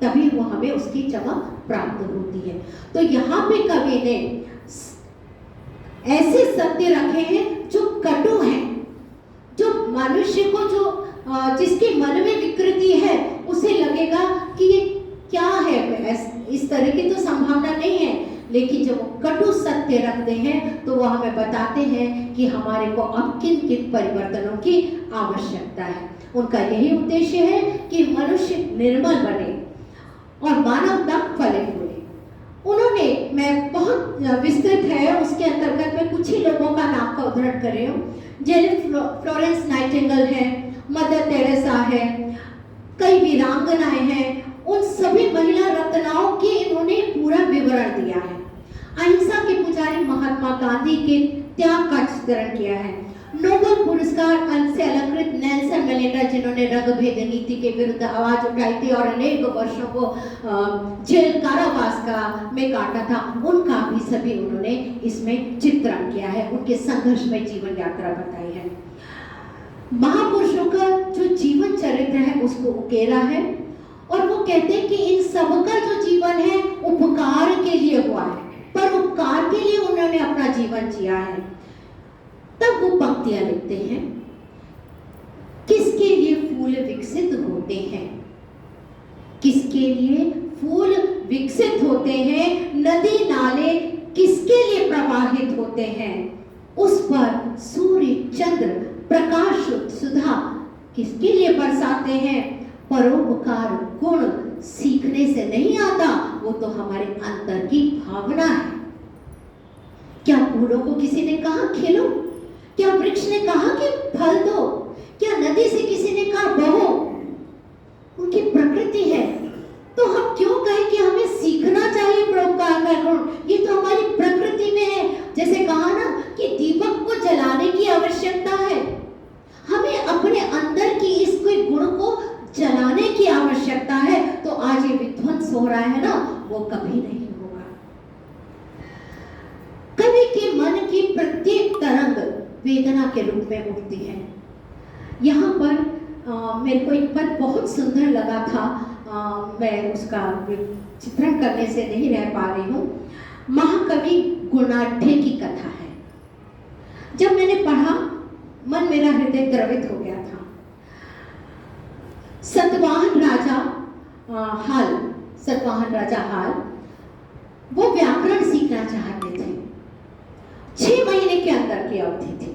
तभी वो हमें उसकी चमक प्राप्त होती है। तो यहाँ पे कवि ने ऐसे सत्य रखे हैं जो कटु हैं, जो मनुष्य को, जो जिसके मन में विकृति है उसे लगेगा कि ये क्या है इस तरह की तो संभावना नहीं है, लेकिन जब वो कटु सत्य रखते हैं तो वो हमें बताते हैं कि हमारे को अब किन किन परिवर्तनों की आवश्यकता है। उनका यही उद्देश्य है कि मनुष्य निर्मल बने और मानवता फले फूले। उन्होंने, मैं बहुत विस्तृत है उसके अंतर्गत मैं कुछ ही लोगों का नाम का उदाहरण कर रही हूँ, जैसे फ्लोरेंस नाइटिंगेल है, मदर टेरेसा है, कई वीरांगनाएं हैं, उन सभी महिला रत्नाओं के इन्होंने पूरा विवरण दिया है। अहिंसा के पुजारी महात्मा गांधी के त्याग का चित्रण किया है। नोबेल पुरस्कार से अलंकृत नेल्सन मंडेला, जिन्होंने रंगभेद नीति के विरुद्ध आवाज उठाई थी और अनेक वर्षों को जेल कारावास का में काटा था, उनका भी सभी उन्होंने इसमें चित्रण किया है, उनके संघर्ष में जीवन यात्रा बताई है। महापुरुषों का जो जीवन चरित्र है उसको उकेरा है और वो कहते हैं कि इन सबका जो जीवन है उपकार के लिए हुआ है, पर उपकार के लिए उन्होंने अपना जीवन जिया है। तब वो पंक्तियां लिखते हैं, किसके लिए फूल विकसित होते हैं, किसके लिए फूल विकसित होते हैं, नदी नाले किसके लिए प्रवाहित होते हैं, उस पर सूर्य चंद्र प्रकाश सुधा किसके लिए बरसाते हैं। परोपकार गुण सीखने से नहीं आता, वो तो हमारे अंतर की भावना है। क्या फूलों को किसी ने कहा खिलो, क्या वृक्ष ने कहा कि फल दो, क्या नदी से किसी ने कहा बहो, उनकी प्रकृति है। तो हम क्यों कहें कि हमें सीखना चाहिए परोपकार का गुण, ये तो हमारी प्रकृति में है। जैसे कहा ना कि दीपक को जलाने की आवश्यकता है, हमें अपने अंदर की इस कोई गुण को जलाने की आवश्यकता है। तो आज ये विध्वंस हो रहा है ना, वो कभी नहीं होगा। कवि के मन की प्रत्येक तरंग वेदना के रूप में उठती है। यहाँ पर मेरे को एक पद बहुत सुंदर लगा था, मैं उसका चित्रण करने से नहीं रह पा रही हूँ। महाकवि गुणाढ्य की कथा है। जब मैंने पढ़ा मन मेरा हृदय द्रवित हो गया था। सतवाहन राजा हाल वो व्याकरण सीखना चाहते थे। 6 महीने के अंदर की अवधि थी।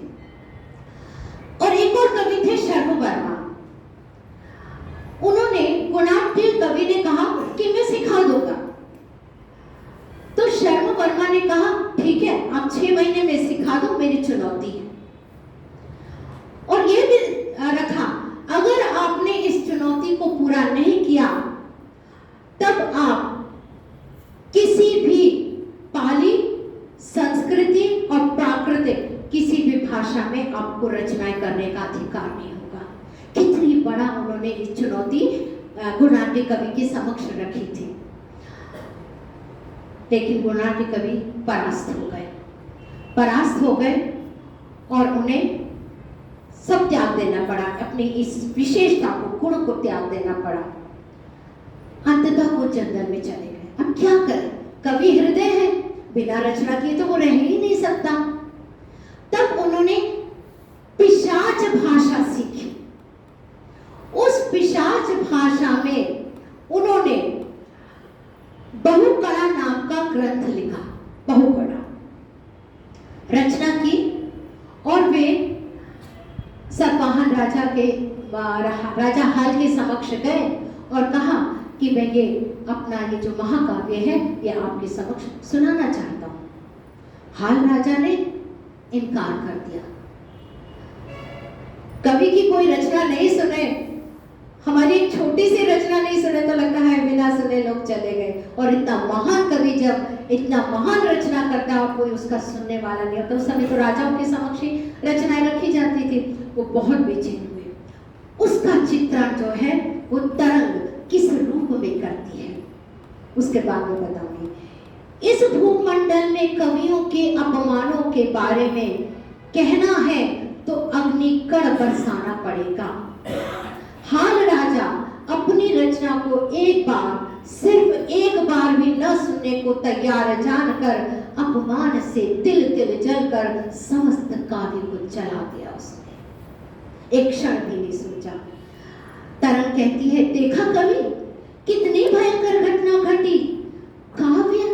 और एक और कवि थे शर्म वर्मा। उन्होंने गुणाढ्य कवि ने कहा कि मैं सिखा दूंगा। तो शर्म वर्मा ने कहा ठीक है, आप 6 महीने में सिखा दो, मेरी चुनौती है। और ये भी रखा, अगर आपने इस चुनौती को पूरा नहीं किया तब आप किसी भी पाली, संस्कृति और प्राकृतिक किसी भी भाषा में आपको रचनाएं करने का अधिकार नहीं होगा। कितनी बड़ा उन्होंने इस चुनौती गुणाढ्य कवि के समक्ष रखी थी। लेकिन गुणाढ्य कवि परास्त हो गए और उन्हें सब त्याग देना पड़ा, अपनी इस विशेषता को, गुण को त्याग देना पड़ा। अंततः वो जंगल में चले गए। अब क्या करें, कवि हृदय है, बिना रचना किए तो वो रह ही नहीं सकता। तब उन्होंने पिशाच भाषा सीखी। उस पिशाच भाषा में उन्होंने बहुकड़ा नाम का ग्रंथ लिखा, बहुकड़ा रचना की। और वे सतवाहन राजा हाल के समक्ष गए और कहा कि मैं ये अपना ये जो महाकाव्य है ये आपके समक्ष सुनाना चाहता हूँ। हाल राजा ने इनकार कर दिया। कवि की कोई रचना नहीं सुने, हमारी एक छोटी सी रचना नहीं सुने तो लगता है बिना सुने लोग चले गए। और इतना महान कवि जब इतना महान रचना करता है और कोई उसका सुनने वाला नहीं होता, उस समय तो राजाओं के समक्ष ही रचनाएं रखी जाती थी। वो बहुत बेचैन हुए। उसका चित्रण जो है वो तरंग किस रूप में करती है, उसके बाद में बताऊंगी। इस भूमंडल में कवियों के अपमानों के बारे में कहना है तो अग्निकण बरसाना पड़ेगा। हाल राजा अपनी रचना को एक बार, सिर्फ एक बार भी न सुनने को तैयार जानकर अपमान से तिल तिल जलकर समस्त काव्य को जला दिया उसने। एक क्षण भी नहीं सोचा। तरंग कहती है, देखा कवि, कितनी भयंकर घटना घटी। काव्य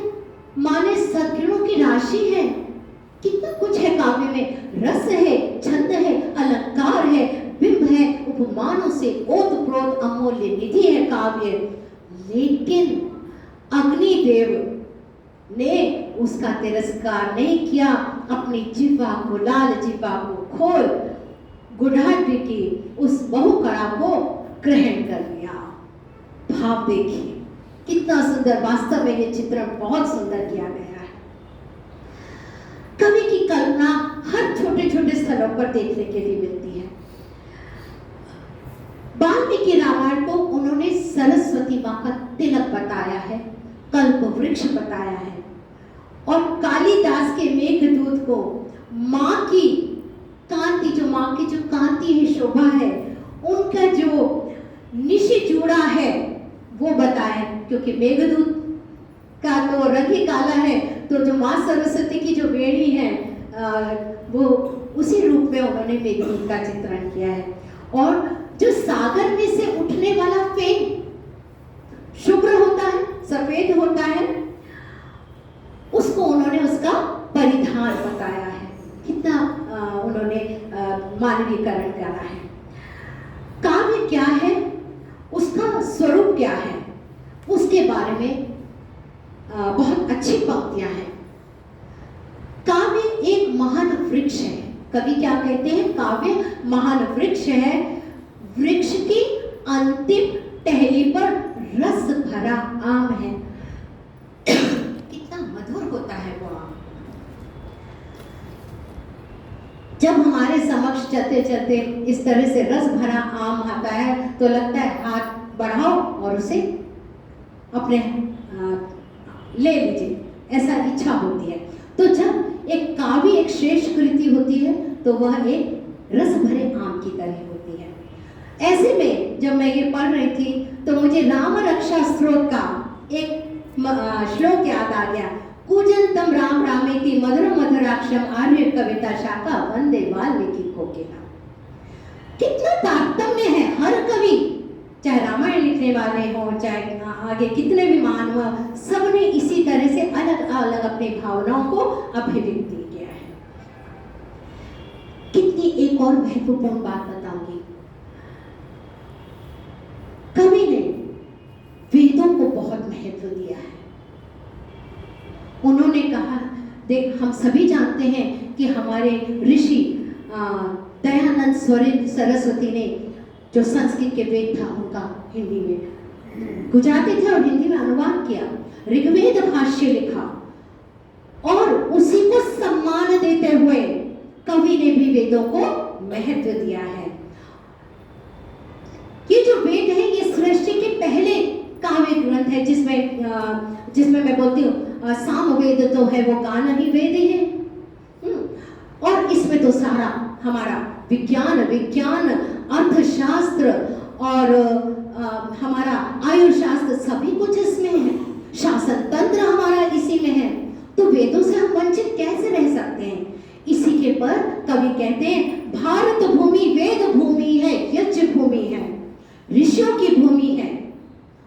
माने सद्गुणों की राशि है। कितना कुछ है काव्य में, रस है, छंद है, अलंकार है, बिंब है, उपमानों से ओतप्रोत अमूल्य निधि है काव्य। लेकिन अग्निदेव ने उसका तिरस्कार नहीं किया, अपनी जिह्वा को, लाल जिह्वा को खोल गुढ़ाटी की उस बहुकला को ग्रहण कर लिया। भाव देखिए कितना सुंदर, वास्तव में ये चित्रण बहुत सुंदर किया गया है। कवि की कल्पना हर छोटे छोटे स्थलों पर देखने के लिए मिलती है। वाल्मीकि रामायण को उन्होंने सरस्वती माँ का तिलक बताया है, कल्प वृक्ष बताया है, और कालिदास के मेघदूत को माँ की कांति, जो माँ की जो कांति है, शोभा है, उनका जो निशी जूड़ा है वो बताया, क्योंकि मेघदूत का तो रंग ही काला है, तो जो माँ सरस्वती की जो वेणी है वो उसी रूप में उन्होंने मेघदूत का चित्रण किया है। और जो सागर में से उठने वाला फेन शुभ्र होता है, सफेद होता है, उसको उन्होंने उसका परिधान बताया है। कितना उन्होंने मानवीकरण करा है। काव्य क्या है, उसका स्वरूप क्या है, उसके बारे में बहुत अच्छी पंक्तियां हैं। काव्य एक महान वृक्ष है। कवि क्या कहते हैं, काव्य महान वृक्ष है, वृक्ष की अंतिम टहनी पर रस भरा आम है। कितना मधुर होता है वो आम। जब हमारे समक्ष चलते चलते इस तरह से रस भरा आम आता है तो लगता है हाथ बढ़ाओ और उसे अपने ले लीजिए, ऐसा इच्छा होती है। तो जब एक काव्य एक श्रेष्ठ कृति होती है तो वह एक रस भरे आम की तरह होती है। ऐसे में जब मैं ये पढ़ रही थी तो मुझे राम रक्षा स्तोत्र का एक श्लोक याद आ गया। कूजंतम राम रामेति मधुर मधुराक्षरम आर्य कविता शाखा वंदे वाल्मीकि कोकिला। कितना तारतम्य है। हर कवि, चाहे रामायण लिखने वाले हों, चाहे आगे कितने भी महान हो, सबने इसी तरह से अलग अलग अपनी भावनाओं को अभिव्यक्त किया है। कितनी एक और महत्वपूर्ण बात बताऊंगी। कवि ने वेदों को बहुत महत्व दिया है। उन्होंने कहा, देख हम सभी जानते हैं कि हमारे ऋषि दयानंद सरस्वती ने जो संस्कृत के वेद था उनका हिंदी में गुजराती थे और हिंदी में अनुवाद किया, ऋग्वेद भाष्य लिखा, और उसी को सम्मान देते हुए कवि ने भी वेदों को महत्व दिया है। ये जो वेद है ये सृष्टि के पहले काव्य ग्रंथ है, जिसमें मैं बोलती हूँ सामवेद तो है वो गान ही वेद है। और इसमें तो सारा हमारा विज्ञान अर्थशास्त्र और हमारा आयुर्शास्त्र सभी कुछ इसमें है। शासन तंत्र हमारा इसी में है। तो वेदों से हम वंचित कैसे रह सकते हैं। इसी के पर कवि कहते हैं भारत भूमि वेद भूमि है, यज्ञ भूमि है, ऋषियों की भूमि है।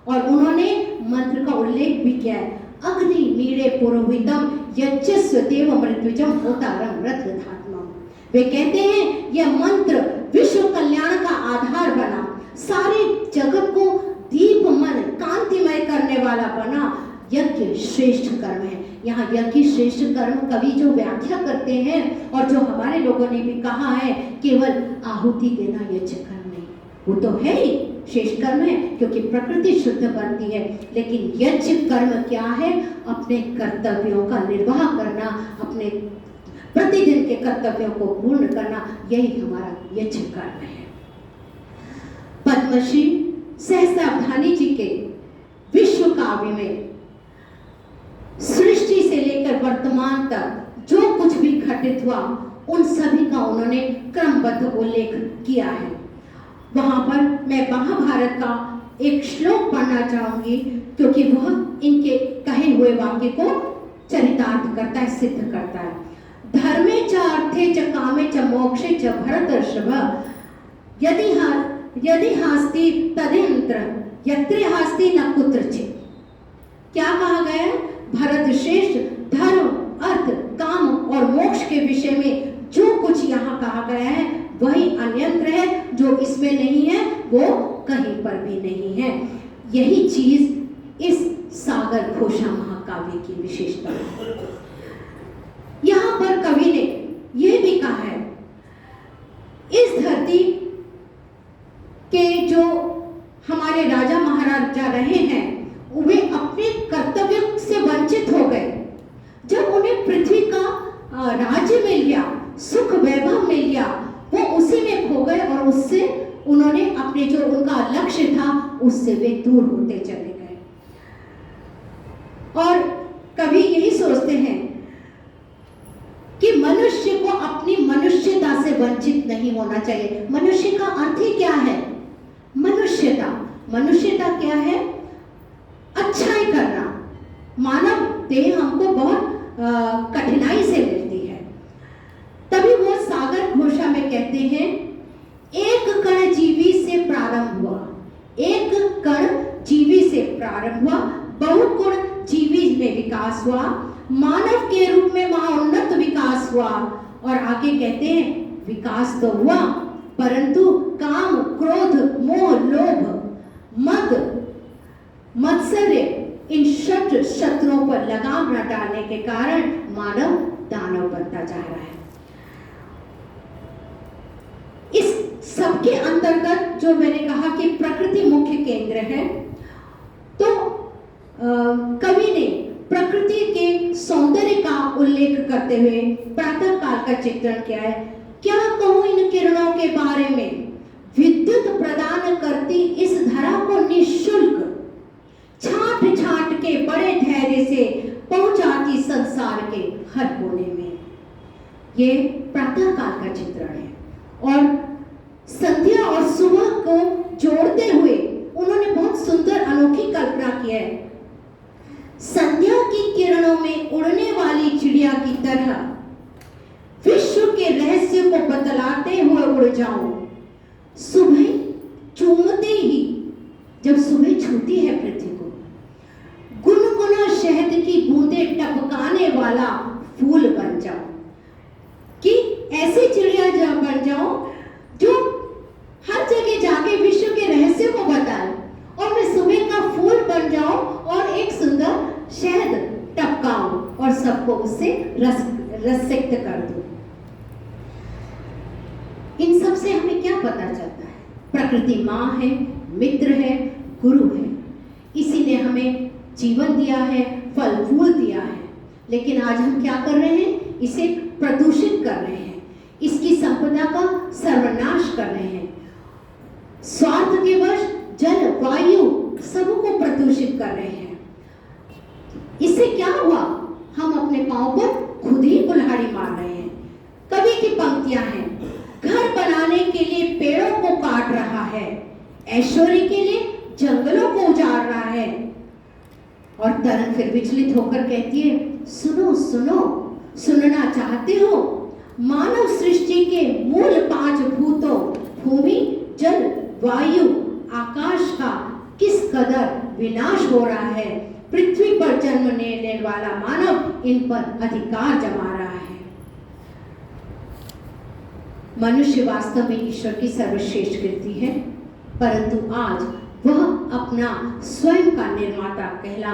और उन्होंने मंत्र का उल्लेख भी किया है, अग्नि नीड़े पुरोहितम यज्ञस्व देव मृत्युजम होतारम रत्न धात्मम। वे कहते हैं यह मंत्र विश्व कल्याण का आधार बना, सारे जगत को दीपमय कांतिमय करने वाला बना। यज्ञ श्रेष्ठ कर्म है। यहाँ यज्ञ श्रेष्ठ कर्म कवि जो व्याख्या करते हैं और जो हमारे लोगों ने भी कहा है, केवल आहुति देना यज्ञ कर्म नहीं, वो तो है ही श्रेष्ठ कर्म है क्योंकि प्रकृति शुद्ध बनती है। लेकिन यज्ञ कर्म क्या है, अपने कर्तव्यों का निर्वाह करना, अपने प्रतिदिन के कर्तव्यों को पूर्ण करना, यही हमारा यज्ञ कर्म है। पद्मश्री सहस्त्रावधानी जी के विश्व काव्य में सृष्टि से लेकर वर्तमान तक जो कुछ भी घटित हुआ उन सभी का उन्होंने क्रमबद्ध उल्लेख किया है। वहां पर मैं महाभारत का एक श्लोक पढ़ना चाहूंगी क्योंकि वह इनके कहे हुए वाक्य को चरितार्थ करता है, सिद्ध करता है। धर्मे च अर्थे च कामे च मोक्षे च भरतर्षभ यदि हास्ति तदेन्द्र यत्रे हास्ति न कुत्रचित्। क्या कहा गया है? भरत श्रेष्ठ, धर्म, अर्थ, काम और मोक्ष के विषय में जो कुछ यहाँ कहा गया है वही अन्यत्र है, जो इसमें नहीं है वो कहीं पर भी नहीं है। यही चीज इस सागर घोषा महाकाव्य की विशेषता है। यहाँ पर कवि ने यह भी कहा है, इस धरती के जो हमारे राजा महाराजा रहे हैं वे अपने कर्तव्य से वंचित हो गए। जब उन्हें पृथ्वी का राज्य मिल गया, सुख वैभव मिल गया, वो उसी में खो गए और उससे उन्होंने अपने जो उनका लक्ष्य था उससे वे दूर होते चले गए। और कभी यही सोचते हैं कि मनुष्य को अपनी मनुष्यता से वंचित नहीं होना चाहिए। मनुष्य का अर्थ ही क्या है? मनुष्यता। मनुष्यता क्या है? अच्छाई करना। मानव देह हमको बहुत कठिनाई से मिलती है। तभी वो सागर घोषा में कहते हैं, एक कण जीवी से प्रारंभ हुआ, एक कण जीवी से प्रारंभ हुआ, बहुकोण जीवी में विकास हुआ, मानव के रूप में महाउन्नत विकास हुआ। और आगे कहते हैं, विकास तो हुआ परंतु काम, क्रोध, मोह, लोभ, मद, मत्सर्य इन षट शत्रुओं पर लगाम न डालने के कारण मानव दानव बनता जा रहा है। इस सबके अंतर्गत जो मैंने कहा कि प्रकृति मुख्य केंद्र है, तो कवि ने प्रकृति के सौंदर्य का उल्लेख करते हुए प्रातः काल का चित्रण किया है। क्या कहूं इन किरणों के बारे में, विद्युत प्रदान करती इस धरा को निःशुल्क, छांट छांट के बड़े धैर्य से पहुंचाती संसार के हर कोने में। ये प्रातः काल का चित्रण है और संध्या और सुबह को जोड़ते हुए उन्होंने बहुत सुंदर अनोखी कल्पना की है। संध्या की किरणों में उड़ने वाली चिड़िया की तरह विश्व के रहस्य को बतलाते हुए उड़ जाऊं। सुबह चूमते ही, जब सुबह छूती है पृथ्वी को, गुनगुना शहद की बूंदें टपकाने वाला फूल बन जाऊं, कि ऐसी चिड़िया बन जाऊं जो हर जगह जाके विश्व के रहस्य को बताए, और मैं सुबह का फूल बन जाऊं और एक सुंदर शहद टपकाऊं और सबको उससे रसिक्त कर दूं। इन सब से हमें क्या पता चलता है? प्रकृति माँ है, मित्र है, गुरु है। इसी ने हमें जीवन दिया है, फल फूल दिया है, लेकिन आज हम क्या कर रहे हैं? इसे प्रदूषित कर रहे हैं, इसकी संपदा का सर्वनाश कर रहे हैं। स्वार्थ के वश जल, वायु सबको प्रदूषित कर रहे हैं। इससे क्या हुआ? हम अपने पांव पर खुद ही कुल्हाड़ी मार रहे हैं। कवि की पंक्तियां हैं, घर बनाने के लिए पेड़ों को काट रहा है, ऐश्वर्य के लिए जंगलों को उजाड़ रहा है। और तरन फिर विचलित होकर कहती है, सुनो सुनो, सुनना चाहते हो? मानव सृष्टि के मूल 5 भूतों भूमि, जल, वायु, आकाश का किस कदर विनाश हो रहा है। पृथ्वी पर जन्म लेने वाला मानव इन पर अधिकार जमा रहा है। मनुष्य वास्तव में ईश्वर की सर्वश्रेष्ठ कृति है, परंतु आज वह अपना स्वयं का निर्माता कहला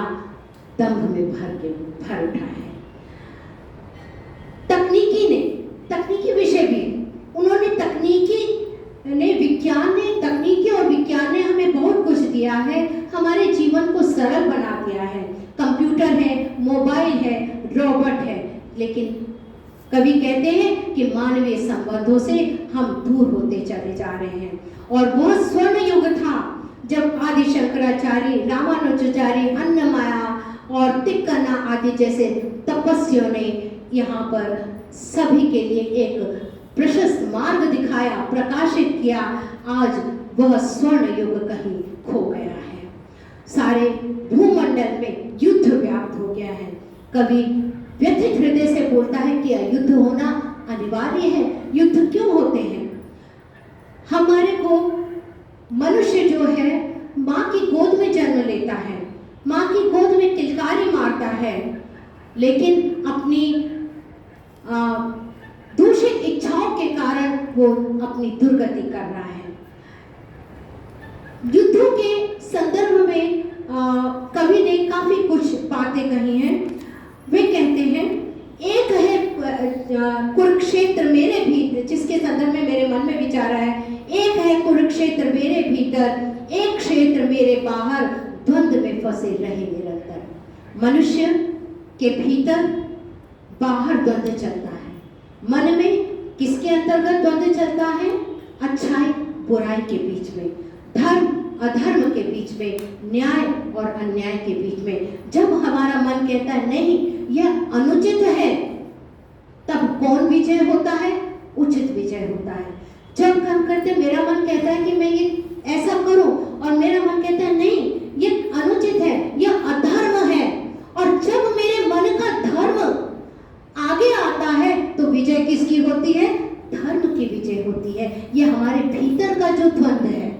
दंभ में भर उठा है। तकनीकी विषय भी उन्होंने तकनीकी और विज्ञान ने हमें बहुत कुछ दिया है, हमारे जीवन को सरल बना दिया है। कंप्यूटर है, मोबाइल है, रोबोट है, लेकिन कवि कहते हैं कि मानवीय संबंधों से हम दूर होते चले जा रहे हैं। और वह स्वर्ण युग था जब आदि शंकराचार्य, रामानुजाचार्य, अन्नमाया और तिक्कन्ना आदि जैसे तपस्वियों ने यहाँ पर सभी के लिए एक प्रशस्त मार्ग दिखाया, प्रकाशित किया। आज वह स्वर्ण युग कहीं खो गया है। सारे भूमंडल में युद्ध व्याप्त हो गया है। कवि व्यथित हृदय से बोलता है कि युद्ध होना अनिवार्य है। युद्ध क्यों होते हैं? हमारे को मनुष्य जो है माँ की गोद में जन्म लेता है, माँ की गोद में किलकारी मारता है, लेकिन अपनी दूषित इच्छाओं के कारण वो अपनी दुर्गति कर रहा है। युद्धों के संदर्भ में कवि ने काफी कुछ बातें कही हैं। वे कहते हैं, एक है कुरुक्षेत्र मेरे भीतर, जिसके संदर्भ में मेरे मन में विचार है, एक है कुरुक्षेत्र मेरे भीतर, एक क्षेत्र मेरे बाहर, द्वंद्व में फंसे रहे निरंतर। मनुष्य के भीतर बाहर द्वंद्व चलता है। मन में किसके अंतर्गत द्वंद्व चलता है? अच्छाई बुराई के बीच में, धर्म अधर्म के बीच में, न्याय और अन्याय के बीच में। जब हमारा मन कहता है नहीं यह अनुचित है, तब कौन विजय होता है? उचित विजय होता है। जब हम करते मेरा मन कहता है कि मैं ये ऐसा करूं और मेरा मन कहता है नहीं ये अनुचित है, यह अधर्म है, और जब मेरे मन का धर्म आगे आता है तो विजय किसकी होती है? धर्म की विजय होती है। यह हमारे भीतर का जो द्वंद्व है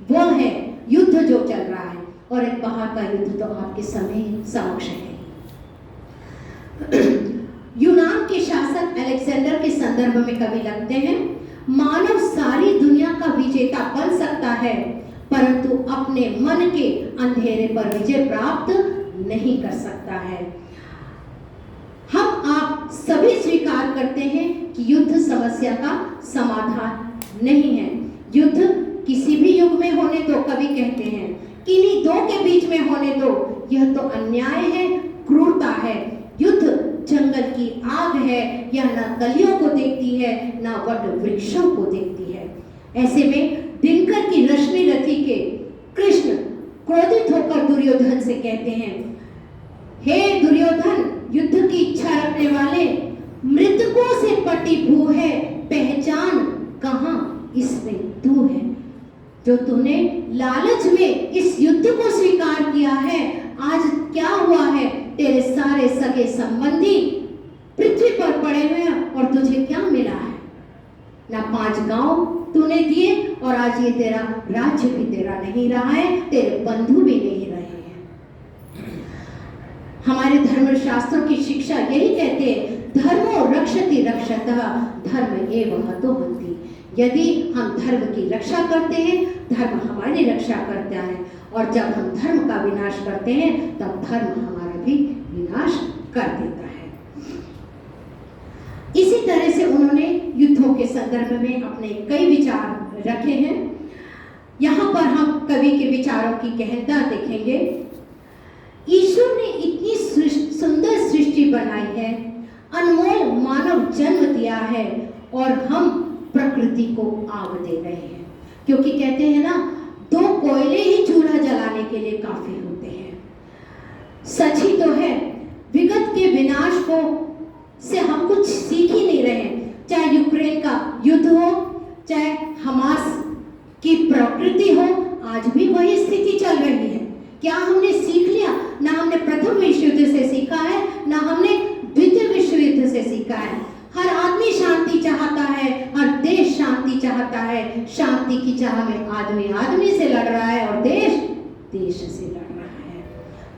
वो है युद्ध जो चल रहा है, और एक बाहर का युद्ध तो आपके समक्ष है। यूनान के शासक अलेक्जेंडर के संदर्भ में कवि लगते हैं, मानव सारी दुनिया का विजेता बन सकता है, परंतु अपने मन के अंधेरे पर विजय प्राप्त नहीं कर सकता है। हम आप सभी स्वीकार करते हैं कि युद्ध समस्या का समाधान नहीं है। युद्ध किसी भी युग में होने दो, कवि कहते हैं, किन्हीं दो के बीच में होने दो, यह तो अन्याय है, क्रूरता है। युद्ध जंगल की आग है, यह न कलियों को देखती है न वट वृक्षों को देखती है। ऐसे में दिनकर की रश्मि रथी के कृष्ण क्रोधित होकर दुर्योधन से कहते हैं, हे दुर्योधन, युद्ध की इच्छा रखने वाले, मृतकों से पटी भू है, पहचान कहां इसमें तू है। जो तूने लालच में इस युद्ध को स्वीकार किया है, आज क्या हुआ है? तेरे सारे सगे संबंधी पृथ्वी पर पड़े हुए हैं और तुझे क्या मिला है? ना 5 गांव तूने दिए, और आज ये तेरा राज्य भी तेरा नहीं रहा है, तेरे बंधु भी नहीं रहे हैं। हमारे धर्मशास्त्रों की शिक्षा यही कहते हैं, धर्मो रक्षति रक्षतः धर्म एव हतो हन्ति। यदि हम धर्म की रक्षा करते हैं, धर्म हमारी रक्षा करता है, और जब हम धर्म का विनाश करते हैं तब धर्म हमारा भी विनाश कर देता है। इसी तरह से उन्होंने युद्धों के संदर्भ में अपने कई विचार रखे हैं। यहाँ पर हम कवि के विचारों की गहनता देखेंगे। ईश्वर ने इतनी सुंदर सृष्टि बनाई है, अनमोल मानव जन्म दिया है, और हम प्रकृति को आग दे रहे हैं। क्योंकि कहते हैं ना, 2 कोयले ही चूल्हा जलाने के लिए काफी होते हैं। सच ही तो है, विगत के विनाश को से हम कुछ सीख ही नहीं रहे। चाहे यूक्रेन का युद्ध हो, चाहे हमास की प्रकृति हो, आज भी वही स्थिति चल रही है। क्या हमने सीख लिया? ना हमने प्रथम विश्व युद्ध से सीखा है, ना हमने द्वितीय विश्व युद्ध से सीखा है। हर आदमी शांति चाहता है, हर देश शांति चाहता है। शांति की चाह में आदमी आदमी से लड़ रहा है और देश देश से लड़ रहा है।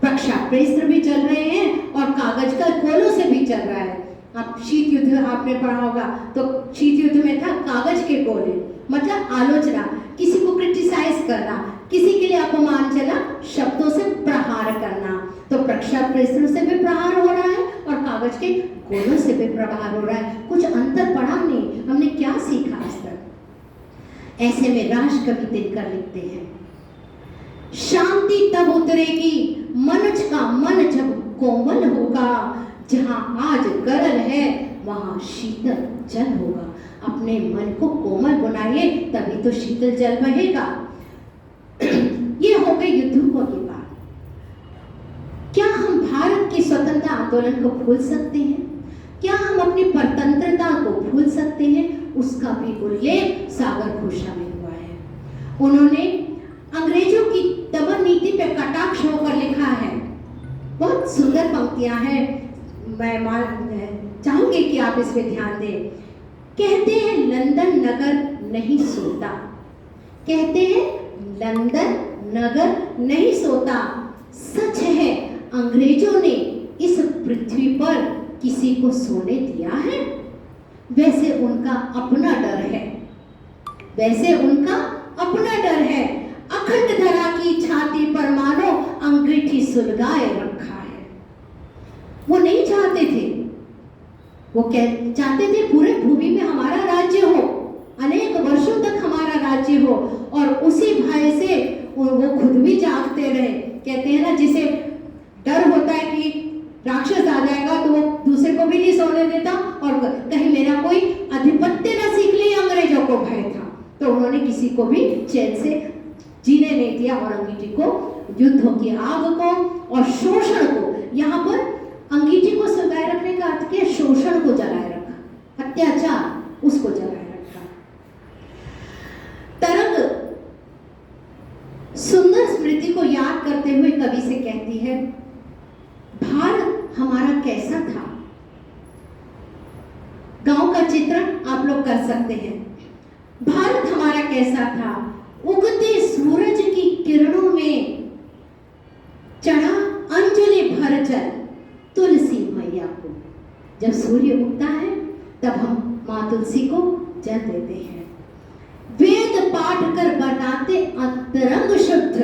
प्रक्षेपास्त्र भी चल रहे हैं और कागज का गोलों से भी चल रहा है। अब शीत युद्ध आपने पढ़ा होगा, तो शीत युद्ध में था कागज के गोले, मतलब आलोचना, किसी को क्रिटिसाइज करना, किसी के लिए अपमानजनक शब्दों से प्रहार करना। तो प्रक्षेपास्त्र से भी प्रहार हो रहा है और कागज के गोलों से भी प्रहार हो रहा है। कुछ अंतर पड़ा नहीं, हमने क्या सीखा आज तक? ऐसे में राष्ट्रकवि दिनकर लिखते हैं, शांति तब उतरेगी मनुष्य का मन जब कोमल होगा, जहां आज गरल है वहां शीतल जल होगा। अपने मन को कोमल बनाइए, तभी तो शीतल जल बहेगा। ये हो गई युद्धों की बात। क्या हम भारत की स्वतंत्रता आंदोलन को भूल सकते हैं? क्या हम अपनी परतंत्रता को भूल सकते हैं? उसका भी उल्लेख सागर घोषा में हुआ है। उन्होंने अंग्रेजों की दमन नीति पर कटाक्ष होकर लिखा है। बहुत सुंदर पंक्तियां हैं, मैं चाहूंगी कि आप इस पे ध्यान दें। कहते हैं लंदन नगर नहीं सोता, कहते हैं लंदन नगर नहीं सोता। सच है, अंग्रेजों ने इस पृथ्वी पर किसी को सोने दिया है? वैसे उनका अपना डर है, वैसे उनका अपना डर है। अखंड धरा की छाती पर मानो अंगीठी सुलगाए रखा है। वो नहीं चाहते थे, वो चाहते थे पूरे भूमि में हमारा राज्य हो, अनेक वर्षों तक हमारा राज्य हो, और उसी भय से वो खुद भी जागते रहे। कहते हैं ना, जिसे डर होता है कि राक्षस आ जाएगा तो वो दूसरे को भी नहीं सोने देता, और कहीं मेरा कोई आधिपत्य न सीख ले, अंग्रेजों को भय था, तो उन्होंने किसी को भी चैन से जीने नहीं दिया, और अंगीठी को, युद्धों की आग को और शोषण को, यहाँ पर अंगीठी को सुलगाए रखने का अर्थ क्या? शोषण को जलाए रखा, अत्याचार उसको जलाए रखा। तरंग सुंदर स्मृति को याद करते हुए कवि से कहती है, भारत हमारा कैसा था? गांव का चित्रण आप लोग कर सकते हैं। भारत हमारा कैसा था? उगते सूरज की किरणों में चढ़ा अंजलि भर जल तुलसी मैया को। जब सूर्य उगता है तब हम माँ तुलसी को जल देते हैं। वेद पाठ कर बनाते अंतरंग शुद्ध,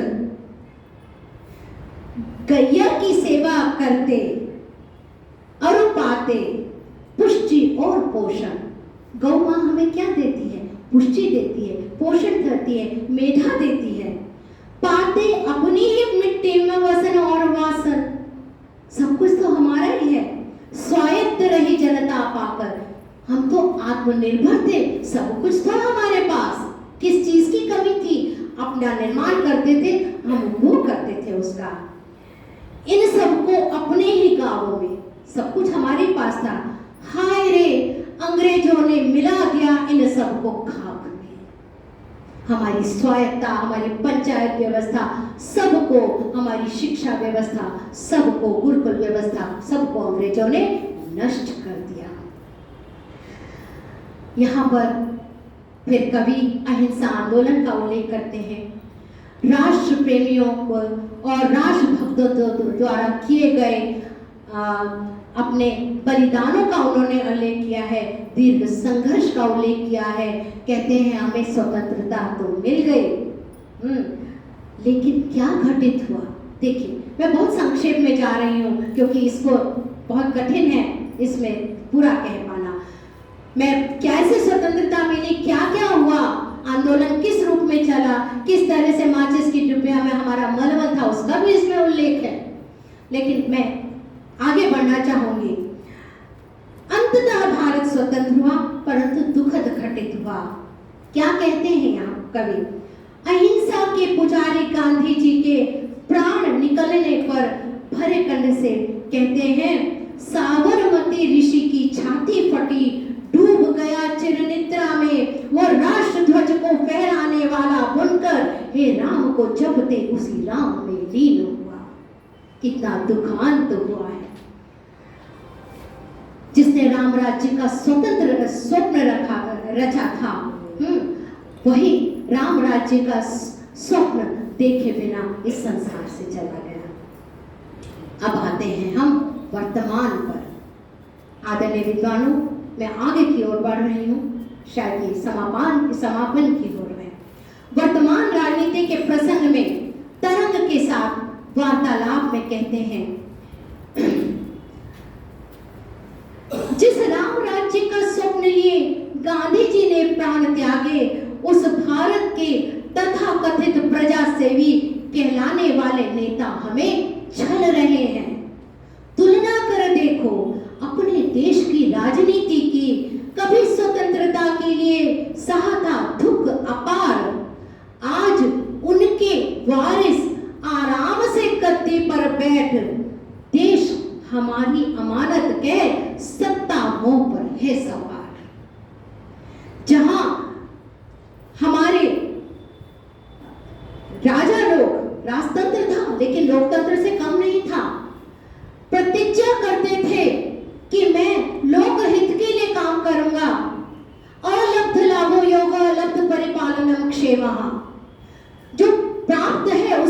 गैया की सेवा करते अरु पाते पुष्टि और पोषण। गौ माँ हमें क्या देती है? पुष्टि देती है, पोषण करती है, मेधा देती है। पाते अपनी ही मिट्टी में वसन और वासन, सब कुछ तो हमारा ही है। स्वायत्त रही जनता पाकर, हम तो आत्मनिर्भर थे, सब कुछ था हमारे पास। किस चीज की कमी थी? अपना निर्माण करते थे, हम उपभोग करते थे उसका। इन सबको अपने ही गांवों में सब कुछ हमारे पास था। हाय रे, अंग्रेजों ने मिला दिया इन सबको खाक में। हमारी स्वायत्ता, हमारी पंचायत व्यवस्था, सबको, हमारी शिक्षा व्यवस्था, सबको, गुरुकुल व्यवस्था, सबको अंग्रेजों ने नष्ट कर दिया। यहाँ पर फिर कवि अहिंसा आंदोलन का उल्लेख करते हैं। राष्ट्र प्रेमियों को और राष्ट्र भक्तों द्वारा किए गए अपने बलिदानों का उन्होंने उल्लेख किया है, दीर्घ संघर्ष का उल्लेख किया है। कहते हैं हमें स्वतंत्रता तो मिल गई, लेकिन क्या घटित हुआ? देखिए, मैं बहुत संक्षेप में जा रही हूँ क्योंकि इसको बहुत कठिन है इसमें पूरा कह पाना। मैं कैसे स्वतंत्रता मिली, क्या क्या हुआ, आंदोलन किस रूप में चला, किस तरह से माचिस की डिब्बिया में हमारा मलमल था, उसका भी इसमें उल्लेख है। लेकिन मैं आगे बढ़ना चाहूंगी। अंततः भारत स्वतंत्र हुआ, परंतु दुखद घटित हुआ। क्या कहते हैं यहाँ कवि? अहिंसा के पुजारी गांधी जी के प्राण निकलने पर भरे कंठ से कहते हैं, साबरमती ऋषि की छाती फटी, डूब गया चिरनिद्रा में वो राष्ट्र ध्वज को फहराने वाला बुनकर, हे राम को जपते उसी राम में लीन हुआ। कितना दुखांत हुआ है। जिसने राम राज्य का स्वतंत्र स्वप्न रचा था, वही राम राज्य का स्वप्न देखे बिना इस संसार से चला गया। अब आते हैं हम वर्तमान पर। आदरणीय विद्वानों, मैं आगे की ओर बढ़ रही हूँ, शायद ये समापन की ओर है। वर्तमान राजनीति के प्रसंग में तरंग के साथ वार्तालाप में कहते हैं, जिस राम राज्य का स्वप्न लिए गांधी जी ने प्राण त्यागे, उस भारत के तथा कथित प्रजा सेवी कहलाने वाले नेता हमें छल रहे हैं। तुलना कर देखो अपने देश की राजनीति की, कभी स्वतंत्रता के लिए सहा था दुख अपार, आज उनके वारिस आराम से गद्दी पर बैठ देश हमारी अमानत कह सत्ता मोह पर है सवार। जहां हमारे राजा लोग, राजतंत्र था लेकिन लोकतंत्र से कम नहीं था, प्रतिज्ञा करते थे कि मैं लोकहित के लिए काम करूंगा। अलब्ध लाभो योग अलब्ध परिपालनम क्षेमः, जो प्राप्त है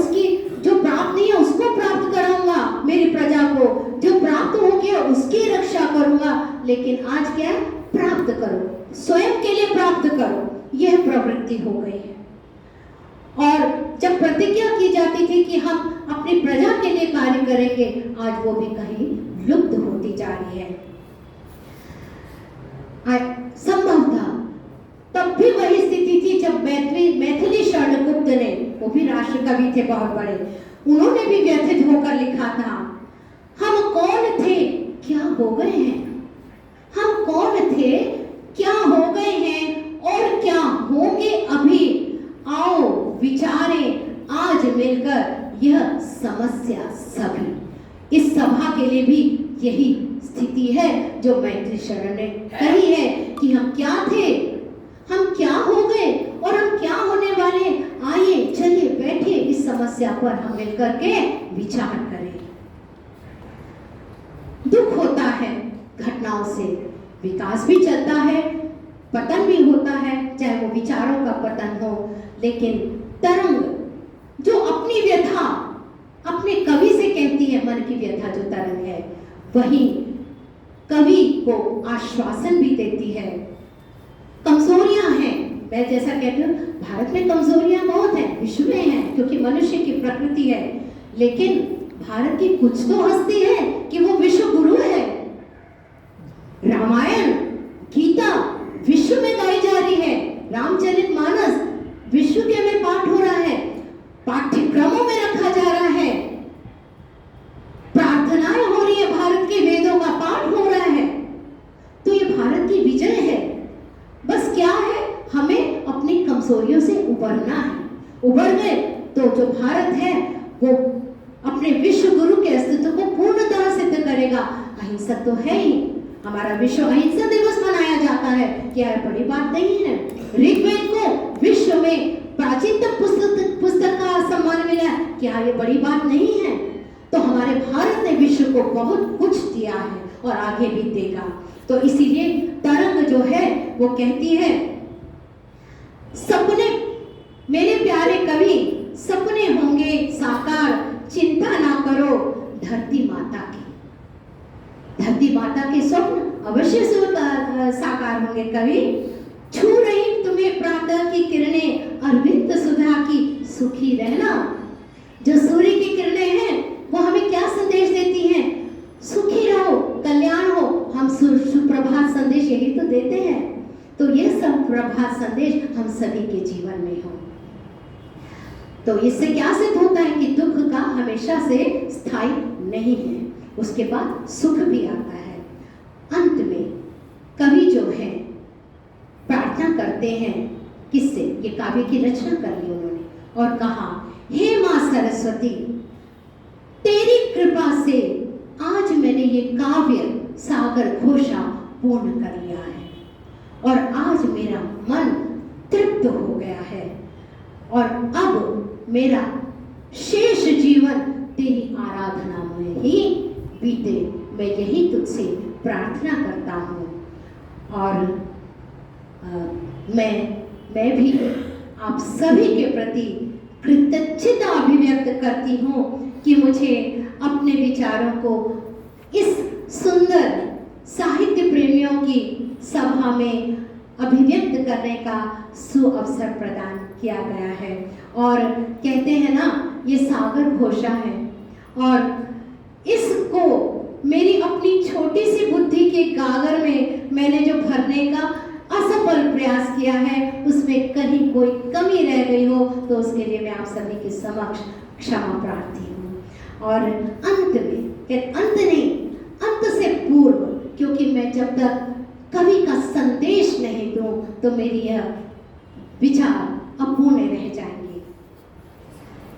लेकिन आज क्या है? प्राप्त करो, स्वयं के लिए प्राप्त करो, यह प्रवृत्ति हो गई है। और जब प्रतिज्ञा की जाती थी कि हम अपनी प्रजा के लिए कार्य करेंगे, आज वो भी कहीं लुप्त होती जा रही है। संभव था तब भी वही स्थिति थी जब मैथिली शरणगुप्त ने, वो भी राष्ट्र कवि थे बहुत बड़े, उन्होंने भी व्यथित होकर लिखा था, हम कौन थे क्या हो गए हैं, हम कौन थे क्या हो गए हैं और क्या होंगे अभी, आओ विचारें आज मिलकर यह समस्या सभी। इस सभा के लिए भी यही स्थिति है जो मैथिली शरण ने कही है कि हम क्या थे, हम क्या हो गए और हम क्या होने वाले। आइए चलिए बैठे इस समस्या पर हम मिलकर के विचार करें। दुख होता है घटनाओं से, विकास भी चलता है, पतन भी होता है, चाहे वो विचारों का पतन हो, लेकिन तरंग जो अपनी व्यथा अपने कवि से कहती है, मन की व्यथा जो तरंग है, वही कवि को आश्वासन भी देती है। कमजोरियां हैं, मैं जैसा कहती हूँ, भारत में कमजोरियां बहुत हैं, विश्व में हैं, क्योंकि मनुष्य की प्रकृति है, लेकिन भारत की कुछ तो हस्ती है कि वो विश्व गुरु है। रामायण गीता विश्व में गाई जा रही है, रामचरितमानस विश्व के में पाठ हो रहा है, पाठ्यक्रमों में रखा जा रहा है, प्रार्थनाएं हो रही है, भारत के वेदों का पाठ हो रहा है। तो ये भारत की विजय है। बस क्या है, हमें अपनी कमजोरियों से उबरना है। उबर गए तो जो भारत है वो अपने विश्व गुरु के अस्तित्व को पूर्णतः सिद्ध करेगा। अहिंसक तो है ही, हमारा विश्व अहिंसा दिवस मनाया जाता है, क्या बड़ी बात नहीं है। ऋग्वेद को विश्व में प्राचीनतम पुस्तक का सम्मान मिला, क्या ये बड़ी बात नहीं है। तो हमारे भारत ने विश्व को बहुत कुछ दिया है और आगे भी देगा। तो इसीलिए तरंग जो है वो कहती है, सपने मेरे प्यारे कवि, सपने होंगे साकार, चिंता ना करो धरती माता की। धरती माता के स्वप्न अवश्य साकार होंगे कवि। छू रही तुम्हें प्रातः की किरणें, अरविंद सुधा की सुखी रहना। जो सूर्य की किरणें हैं वो हमें क्या संदेश देती हैं? सुखी रहो, कल्याण हो। हम सुप्रभात संदेश यही तो देते हैं। तो ये सब प्रभात संदेश हम सभी के जीवन में हो। तो इससे क्या सिद्ध होता है कि दुख का हमेशा से स्थायी नहीं है, उसके बाद सुख भी आता है। अंत में कवि जो है प्रार्थना करते हैं, किससे? ये काव्य की रचना कर ली उन्होंने और कहा, हे मां सरस्वती, तेरी कृपा से आज मैंने ये काव्य सागर घोषा पूर्ण कर लिया है और आज मेरा मन तृप्त हो गया है और अब मेरा शेष जीवन तेरी आराधना में ही बीते। मैं यही तुझसे प्रार्थना करता हूँ और मैं भी आप सभी के प्रति कृतज्ञता अभिव्यक्त करती हूँ कि मुझे अपने विचारों को इस सुंदर साहित्य प्रेमियों की सभा में अभिव्यक्त करने का सुअवसर प्रदान किया गया है। और कहते हैं ना, ये सागर घोषा है और इसको मेरी अपनी छोटी सी बुद्धि के गागर में मैंने जो भरने का असफल प्रयास किया है, उसमें कहीं कोई कमी रह गई हो तो उसके लिए मैं आप सभी के समक्ष क्षमा प्रार्थी हूँ। और अंत नहीं, अंत से पूर्व, क्योंकि मैं जब तक कवि का संदेश नहीं दूं तो मेरी यह विचार अपूर्ण रह जाएंगे।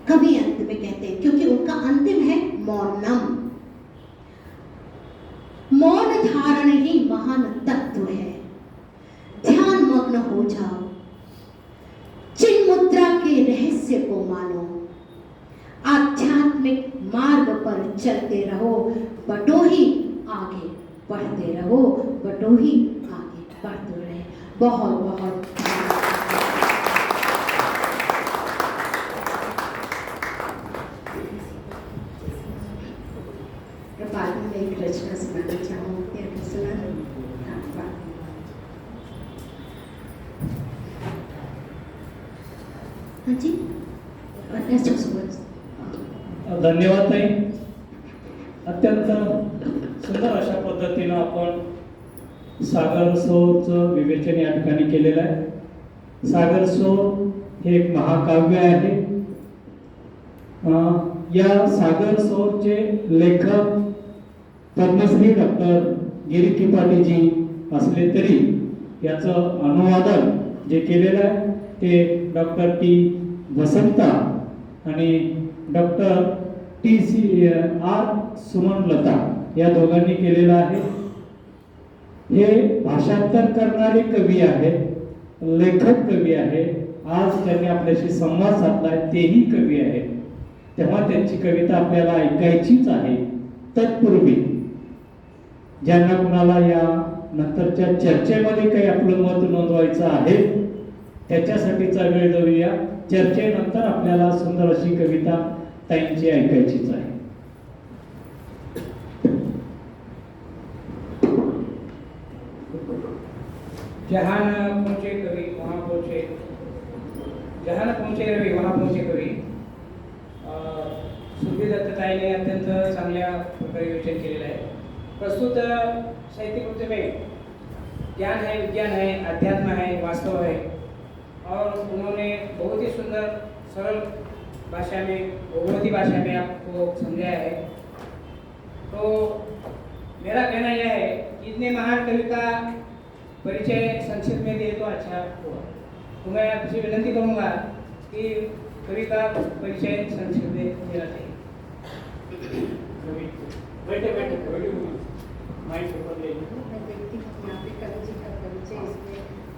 कवि अंत में कहते हैं, क्योंकि उनका अंतिम है मौनम। मौन धारण ही महान तत्व है। ध्यान मग्न हो जाओ, चिन्मुद्रा के रहस्य को मानो, आध्यात्मिक मार्ग पर चलते रहो, बटोही आगे बढ़ते रहो, बटोही आगे बढ़ते रहे। बहुत बहुत कृपा में एक रचना सुनाना चाहूँ। हाँ जी त्याच्यासोबत धन्यवाद ताई. अत्यंत सुंदर अशा पद्धतीनं आपण सागर सोरचं विवेचन या ठिकाणी केलेलं आहे. सागर सोर हे एक महाकाव्य आहे. या सागर सोरचे लेखक पद्मश्री डॉक्टर गिरीश त्रिपाठीजी असले तरी याचं अनुवादन जे केलेलं आहे ते डॉक्टर टी वसंता आणि डॉक्टर TCR सुमनलता या दोघांनी केलेलं आहे. हे भाषांतर करणारे कवी आहेत, लेखक कवी आहे. आज त्यांनी आपल्याशी संवाद साधलाय तेही कवी आहेत. तेव्हा त्यांची कविता आपल्याला ऐकायचीच आहे. तत्पूर्वी ज्यांना कुणाला या नंतरच्या चर्चेमध्ये काही आपलं मत नोंदवायचं आहे त्याच्यासाठीचा वेळ देऊया. चर्चेनंतर आपल्याला सुंदर अशी कविता ताईंची ऐकायचीच आहे. जहाँ न पहुँचे कवि वहाँ पहुँचे, जहाँ न पहुँचे रवी वहाँ पहुँचे कवी. सुधीर दत्तताईने अत्यंत चांगल्या प्रकारे विवेचन केलेलं आहे. प्रस्तुत साहित्य कृति में ज्ञान है, विज्ञान है, अध्यात्म है, वास्तव है और उन्होंने बहुत ही सुंदर सरल भाषा में, भगवती भाषा में आपको समझाया है. तो मेरा कहना यह है कि इतने महान कवि का परिचय संक्षिप्त में दे तो अच्छा हुआ. तो मैं आपसे विनती करूंगा कि कवि का परिचय संक्षिप्त में देना चाहिए. बैठे बैठे माइक ऊपर ले लीजिए.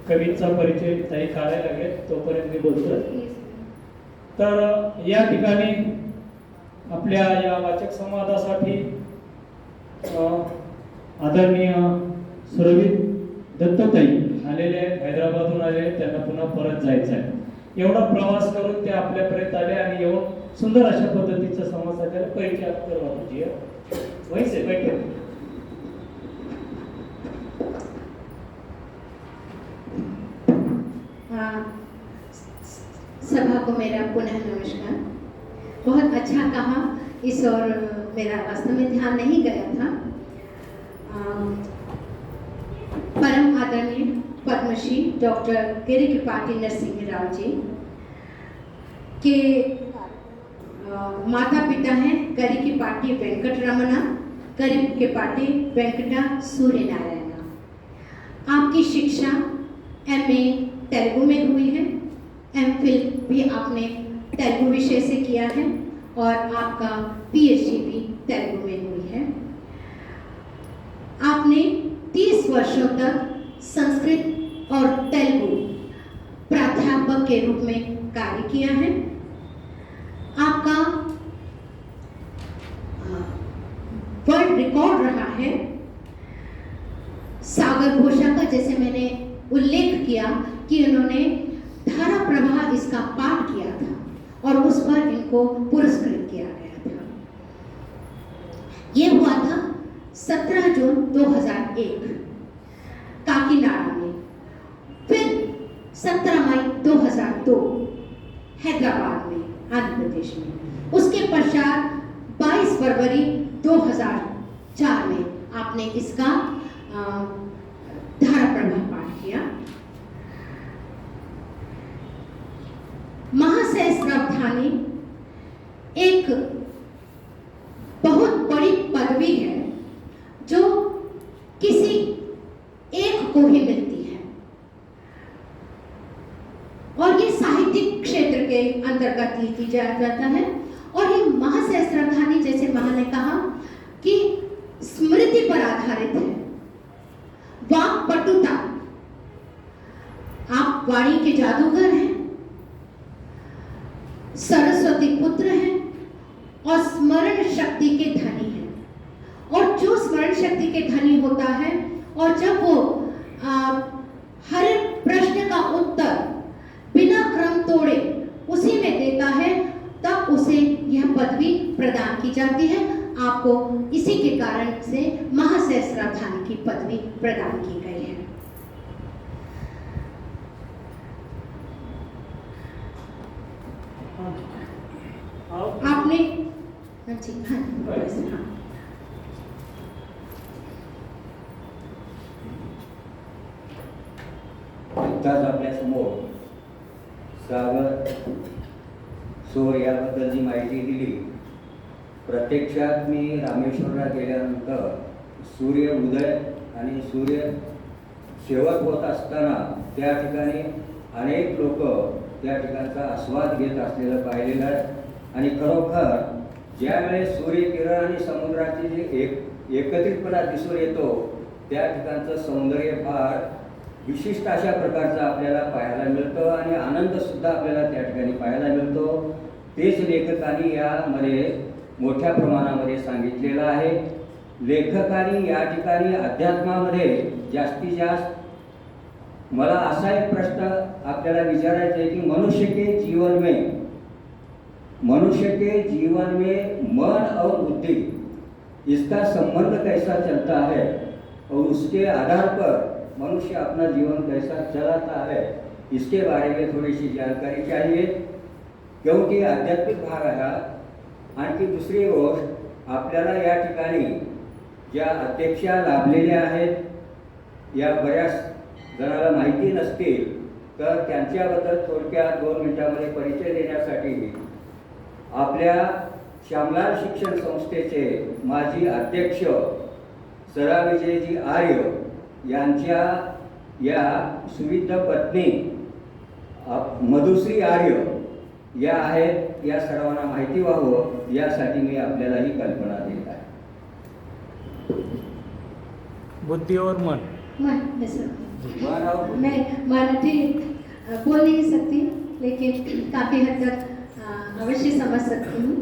कवीचा परिचय ताई काढायला लागेल तोपर्यंत मी बोलतो. तर या ठिकाणी आपल्या या वाचक संवादासाठी आदरणीय सुरभित दत्तताई आलेले आहेत, हैदराबादहून आलेले आहेत. त्यांना पुन्हा परत जायचं आहे. एवढा प्रवास करून ते आपल्यापर्यंत आले आणि येऊन सुंदर अशा पद्धतीचा संवाद साधायला परिचय करवा तुझी वैसे बैठे. सभा को मेरा पुनः नमस्कार. बहुत अच्छा कहा. इस और मेरा वास्तव में ध्यान नहीं गया था. परम आदरणीय पद्मश्री डॉक्टर गिरीश त्रिपाठी नरसिंह राव जी के माता पिता हैं गिरीश त्रिपाठी वेंकटरमणा, गिरीश त्रिपाठी वेंकटा सूर्यनारायण. आपकी शिक्षा MA तेलुगु में हुई है. MPhil भी आपने तेलुगु विषय से किया है और आपका PhD भी तेलुगु में हुई है. आपने 30 वर्षों तक संस्कृत और तेलुगु प्राध्यापक के रूप में कार्य किया है. आपका वर्ल्ड रिकॉर्ड रहा है सागर घोषा का. जैसे मैंने उल्लेख किया कि उन्होंने धारा प्रवाह इसका पाठ किया था और उस पर इनको पुरस्कृत किया गया था. यह हुआ था 17 जून 2001 काकीनाडा में. फिर 17 मई 2002 हैदराबाद में आंध्र प्रदेश में. उसके पश्चात 22 फरवरी 2004 में आपने इसका धारा प्रवाह पाठ किया. महासहस्राब्धानी एक बहुत बड़ी पदवी है जो किसी एक को ही मिलती है और ये साहित्यिक क्षेत्र के अंतर्गत लिखी जाता है. और ये महासहस्राब्धानी जैसे महा ने कहा कि स्मृति पर आधारित है. वाक पटुता, आप वाणी के जादूगर हैं, सरस्वती पुत्र हैं और स्मरण शक्ति के धनी हैं. और जो स्मरण शक्ति के धनी होता है और जब वो हर प्रश्न का उत्तर बिना क्रम तोड़े उसी में देता है तब उसे यह पदवी प्रदान की जाती है. आपको इसी के कारण से महासहस्राब्धानी की पदवी प्रदान की गई है. नुकताच आपल्यासमोर सागर सोर याबद्दल जी माहिती दिली, प्रत्यक्षात मी रामेश्वरला गेल्यानंतर सूर्य उदय आणि सूर्य शेवट होत असताना त्या ठिकाणी अनेक लोक त्या ठिकाणचा आस्वाद घेत असलेलं पाहिलेलं आहे. आणि खरोखर ज्यावेळेस सूर्यकिरण आणि समुद्राची जे एकत्रितपणा दिसून येतो त्या ठिकाणचं सौंदर्य फार विशिष्ट अशा प्रकारचं आपल्याला पाहायला मिळतं आणि आनंदसुद्धा आपल्याला त्या ठिकाणी पाहायला मिळतो. तेच लेखकांनी यामध्ये मोठ्या प्रमाणामध्ये सांगितलेलं आहे. लेखकांनी या ठिकाणी अध्यात्मामध्ये जास्तीत जास्त मला असा एक प्रश्न आपल्याला विचारायचा है कि मनुष्य के जीवन में मन और बुद्धि इसका संबंध कैसा चलता है और उसके आधार पर मनुष्य अपना जीवन कैसा चलाता है, इसके बारे में थोड़ी सी जानकारी चाहिए. क्योंकि आध्यात्मिक भाग आहे. आणखी दुसरी गोष्ट आपल्याला या ठिकाणी ज्या अध्यक्षा लाभलेल्या आहेत या बऱ्याच जणाला माहिती नसतील तर त्यांच्याबद्दल थोडक्यात 2 मिनिटांमध्ये परिचय देण्यासाठी आपल्या श्यामलाल शिक्षण संस्थेचे माजी अध्यक्ष सरा विजयजी आर्य यांच्या या सुविद्य पत्नी मधुश्री आर्य या आहेत. या सर्वांना माहिती व्हावं यासाठी मी आपल्याला ही कल्पना देत आहे. बुद्धि और मन. मैं ऐसा मन और मैं मराठी बोल नहीं सकती, लेकिन काफ़ी हद तक अवश्य समझ सकती हूँ.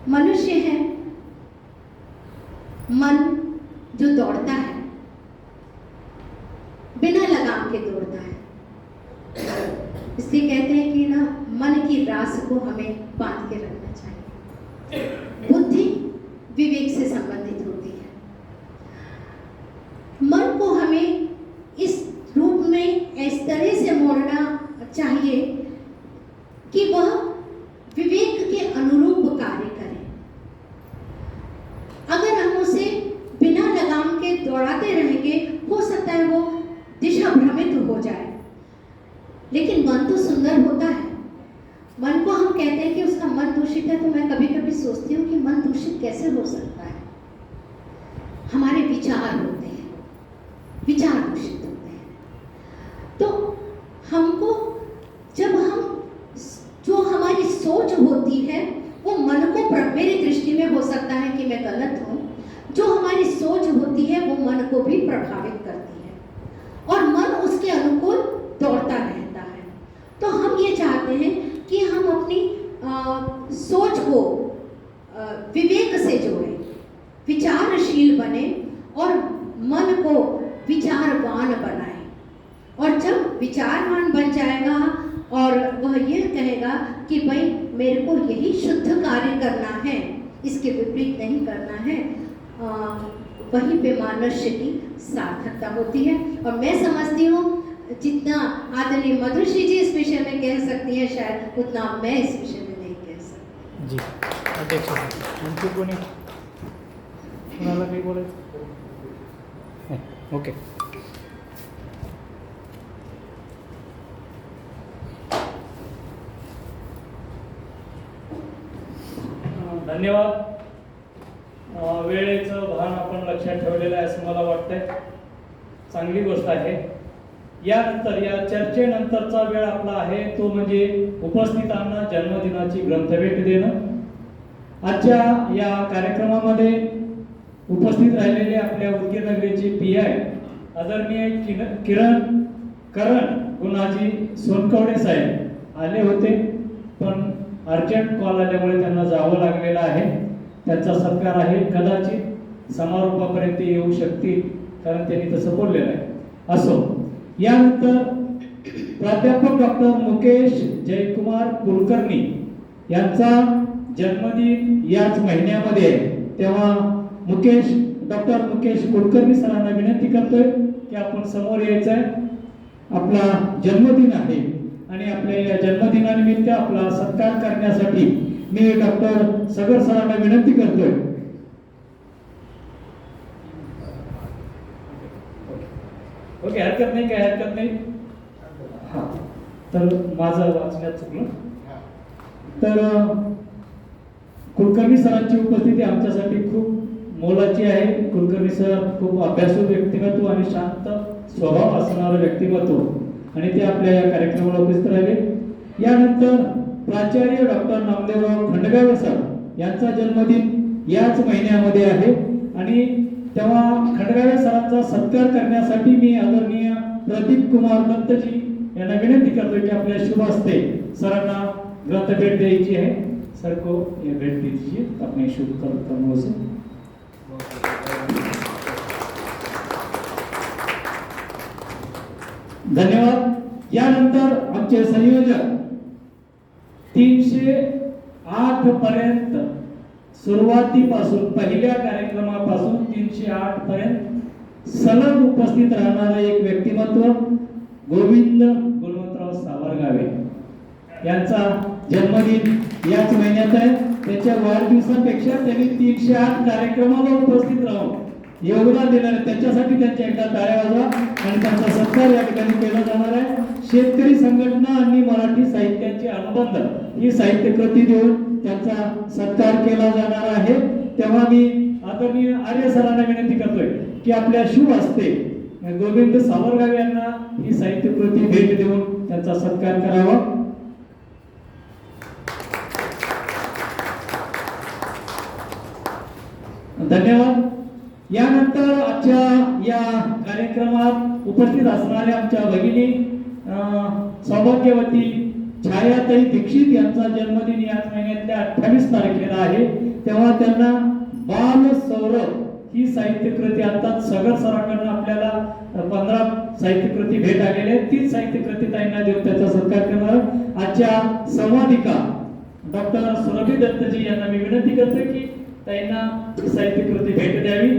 मनुष्य है, मन जो दौड़ता है बिना लगाम के दौड़ता है. इसलिए कहते हैं कि ना मन की रास को हमें बांध के रखना चाहिए. बुद्धि विवेक से संबंधित होती है. मन को हमें इस रूप में इस तरह से मोड़ना चाहिए कि वह विवेक के अनुरूप कार्य करे. अगर हम उसे बिना लगाम के दौड़ाते रहेंगे, हो सकता है वो दिशा भ्रमित हो जाए. लेकिन मन तो सुंदर होता है. मन को हम कहते हैं कि उसका मन दूषित है, तो मैं कभी कभी सोचती हूँ कि मन दूषित कैसे हो सकता है. हमारे विचार होते हैं, विचार दूषित होते हैं. तो हमको जब हम जो हमारी सोच होती है वो मन को मेरी दृष्टि में हो सकता है कि मैं गलत हूँ, जो हमारी सोच होती है वो मन को भी प्रभावित करती है और मन उसके अनुकूल दौड़ता रहता है. तो हम ये चाहते हैं कि हम अपनी सोच को विवेक से जोड़ें, विचारशील बने और मन को विचारवान बनाएं. और जब विचारवान बन जाएगा और वह यह कहेगा कि भाई मेरे को यही शुद्ध कार्य करना है, इसके विपरीत नहीं करना है, वहीं पे मनुष्य की सार्थकता होती है. और मैं समझती हूँ जितना आदरणीय मधुश्री जी इस विषय में कह सकती है, शायद उतना मैं इस विषय में नहीं कह सकती. जी अध्यक्ष आणखी कोणी कोणाला काही बोलायचं? ओके. धन्यवाद. वेळेचं भान आपण लक्षात ठेवलेलं आहे असं मला वाटतंय. चांगली गोष्ट आहे. यानंतर या चर्चेनंतरचा वेळ आपला आहे तो म्हणजे उपस्थितांना जन्मदिनाची ग्रंथभेट देणं. आजच्या या कार्यक्रमामध्ये उपस्थित राहिलेले आपल्या उदगीर नगरीचे PI आदरणीय करण गुणाजी सोनकवडे साहेब आले होते, पण अर्जंट कॉल आल्यामुळे त्यांना जावं लागलेलं आहे. त्यांचा सत्कार आहे. कदाचित समारोपापर्यंत येऊ शकतील कारण त्यांनी तसं बोललेलं आहे. असो. यानंतर प्राध्यापक डॉक्टर मुकेश जयकुमार कुलकर्णी यांचा जन्मदिन याच महिन्यामध्ये आहे. तेव्हा डॉक्टर मुकेश कुलकर्णी सरांना विनंती करतोय की आपण समोर यायचं आहे. आपला जन्मदिन आहे आणि आपल्या या जन्मदिनानिमित्त आपला सत्कार करण्यासाठी मी डॉक्टर सगर सरांना विनंती करतोय. ओके, हरकत नाही, काय हरकत नाही. हा, तर माझं वाचण्यात चुकलं. तर कुलकर्णी सरांची उपस्थिती आमच्यासाठी खूप मोलाची आहे. कुलकर्णी सर खूप अभ्यासू व्यक्तिमत्व आणि शांत स्वभाव असणारं व्यक्तिमत्व, आणि ते आपल्या या कार्यक्रमाला उपस्थित राहिले. यानंतर प्राचार्य डॉक्टर नामदेवराव खंडगावे सर यांचा जन्मदिन याच महिन्यामध्ये आहे, आणि तेव्हा खंडगावे सरांचा सत्कार करण्यासाठी मी आदरणीय प्रदीप कुमार दत्तजी यांना विनंती करतो की आपल्या शुभ हस्ते सरांना ग्रंथ भेट द्यायची है. सर को ये भेट दीजिए अपने शुभ कर्मों से. धन्यवाद. यानंतर आमचे संयोजक 308 पर्यंत सुरुवातीपासून पहिल्या कार्यक्रमापासून 308 पर्यंत सलग उपस्थित राहणारे एक व्यक्तिमत्व गोविंद गुणवंतराव सावरगावे यांचा जन्मदिन याच महिन्यात आहे. त्याच्या वाढदिवसापेक्षा त्यांनी 308 कार्यक्रमाला उपस्थित राहून योगदान देणार आहे. त्याच्यासाठी त्यांच्या एकदा टाळ्या वाजवा आणि त्यांचा सत्कार या ठिकाणी केला जाणार आहे. शेतकरी संघटना आणि मराठी साहित्याचे अनुबंध ही साहित्य कृती देऊन त्यांचा सत्कार केला जाणार आहे. तेव्हा मी आदरणीय आर्य सरांना विनंती करतोय की आपल्या शुभ हस्ते गोविंद सावरगावे यांना ही साहित्य कृती भेट देऊन त्यांचा सत्कार करावा. धन्यवाद. यानंतर आजच्या या कार्यक्रमात उपस्थित असणाऱ्या आमच्या भगिनी सौभाग्यवती छायाताई दीक्षित यांचा जन्मदिन याच महिन्यातल्या 28 तारखेला आहे. तेव्हा त्यांना बाल सौरभ ही साहित्य कृती आता सगळ सरांकडून आपल्याला 15 साहित्य कृती भेट आलेली आहे. तीच साहित्य कृती ताईंना देऊन त्याचा सत्कार करणार. आजच्या संवादिका डॉक्टर सुरभी दत्तजी यांना मी विनंती करतो की ताईंना साहित्य कृती भेट द्यावी.